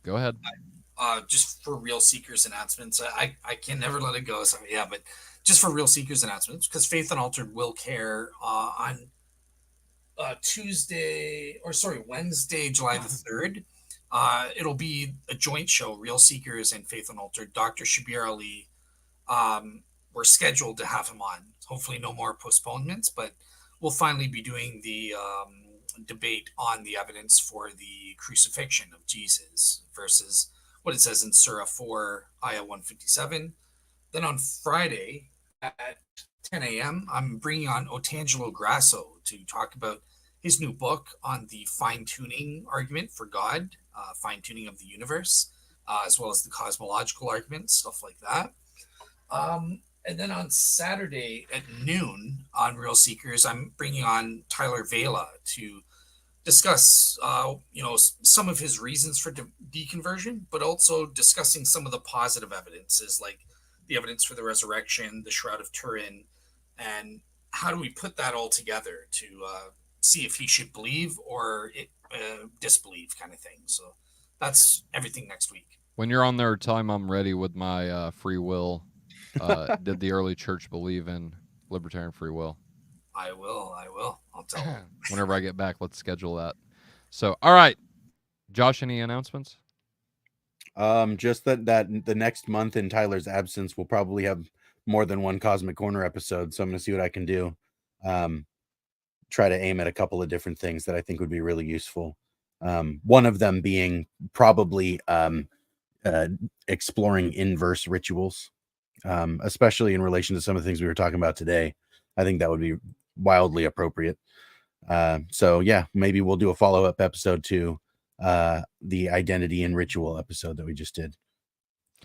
Speaker 2: Go ahead.
Speaker 1: Just for Real Seekers announcements, I can never let it go. So yeah, but just for Real Seekers announcements, because Faith Unaltered will care on Wednesday, July the 3rd. It'll be a joint show, Real Seekers and Faith Unaltered. Dr. Shabir Ali, we're scheduled to have him on. Hopefully no more postponements, but we'll finally be doing the debate on the evidence for the crucifixion of Jesus versus what it says in Surah 4, Ayah 157. Then on Friday at 10 a.m., I'm bringing on Otangelo Grasso to talk about his new book on the fine-tuning argument for God, fine-tuning of the universe, as well as the cosmological argument, stuff like that. And then on Saturday at noon on Real Seekers, I'm bringing on Tyler Vela to discuss, some of his reasons for deconversion, but also discussing some of the positive evidences, like the evidence for the resurrection, the Shroud of Turin, and how do we put that all together to see if he should believe or disbelieve, kind of thing. So that's everything next week.
Speaker 2: When you're on there, tell him I'm ready with my free will. Did the early church believe in libertarian free will?
Speaker 1: I will. I'll tell him.
Speaker 2: Whenever I get back, let's schedule that. So, all right. Josh, any announcements?
Speaker 3: Just that the next month in Tyler's absence, we'll probably have more than one Cosmic Corner episode. So I'm going to see what I can do. Try to aim at a couple of different things that I think would be really useful. One of them being probably exploring inverse rituals, especially in relation to some of the things we were talking about today. I think that would be wildly appropriate. So yeah, maybe we'll do a follow-up episode to the identity and ritual episode that we just did.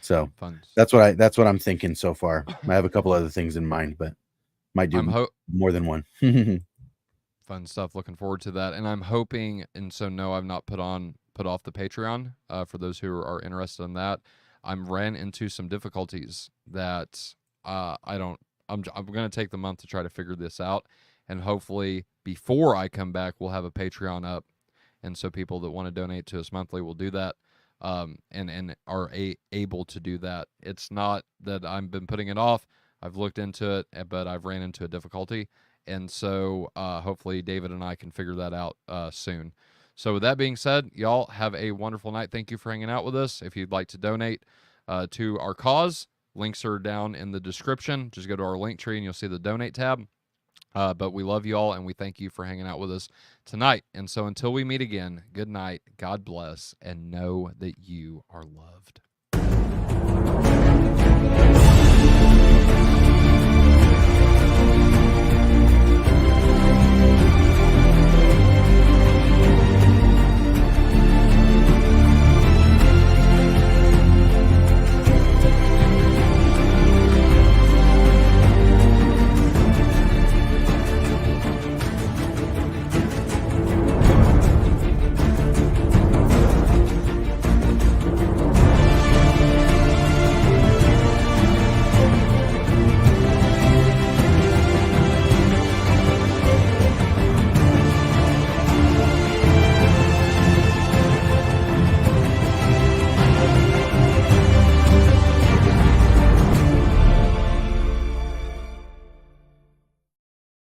Speaker 3: So that's what I'm thinking so far. I have a couple other things in mind, but might do more than one.
Speaker 2: Fun stuff. Looking forward to that. And I'm hoping, and so no, I've not put off the Patreon for those who are interested in that. I'm ran into some difficulties that I'm going to take the month to try to figure this out. And hopefully before I come back, we'll have a Patreon up. And so people that want to donate to us monthly will do that. And are able to do that. It's not that I've been putting it off. I've looked into it, but I've ran into a difficulty. And so hopefully David and I can figure that out soon. So with that being said, y'all have a wonderful night. Thank you for hanging out with us. If you'd like to donate to our cause, links are down in the description. Just go to our Linktree and you'll see the donate tab. But we love you all, and we thank you for hanging out with us tonight. And so until we meet again, good night, God bless, and know that you are loved.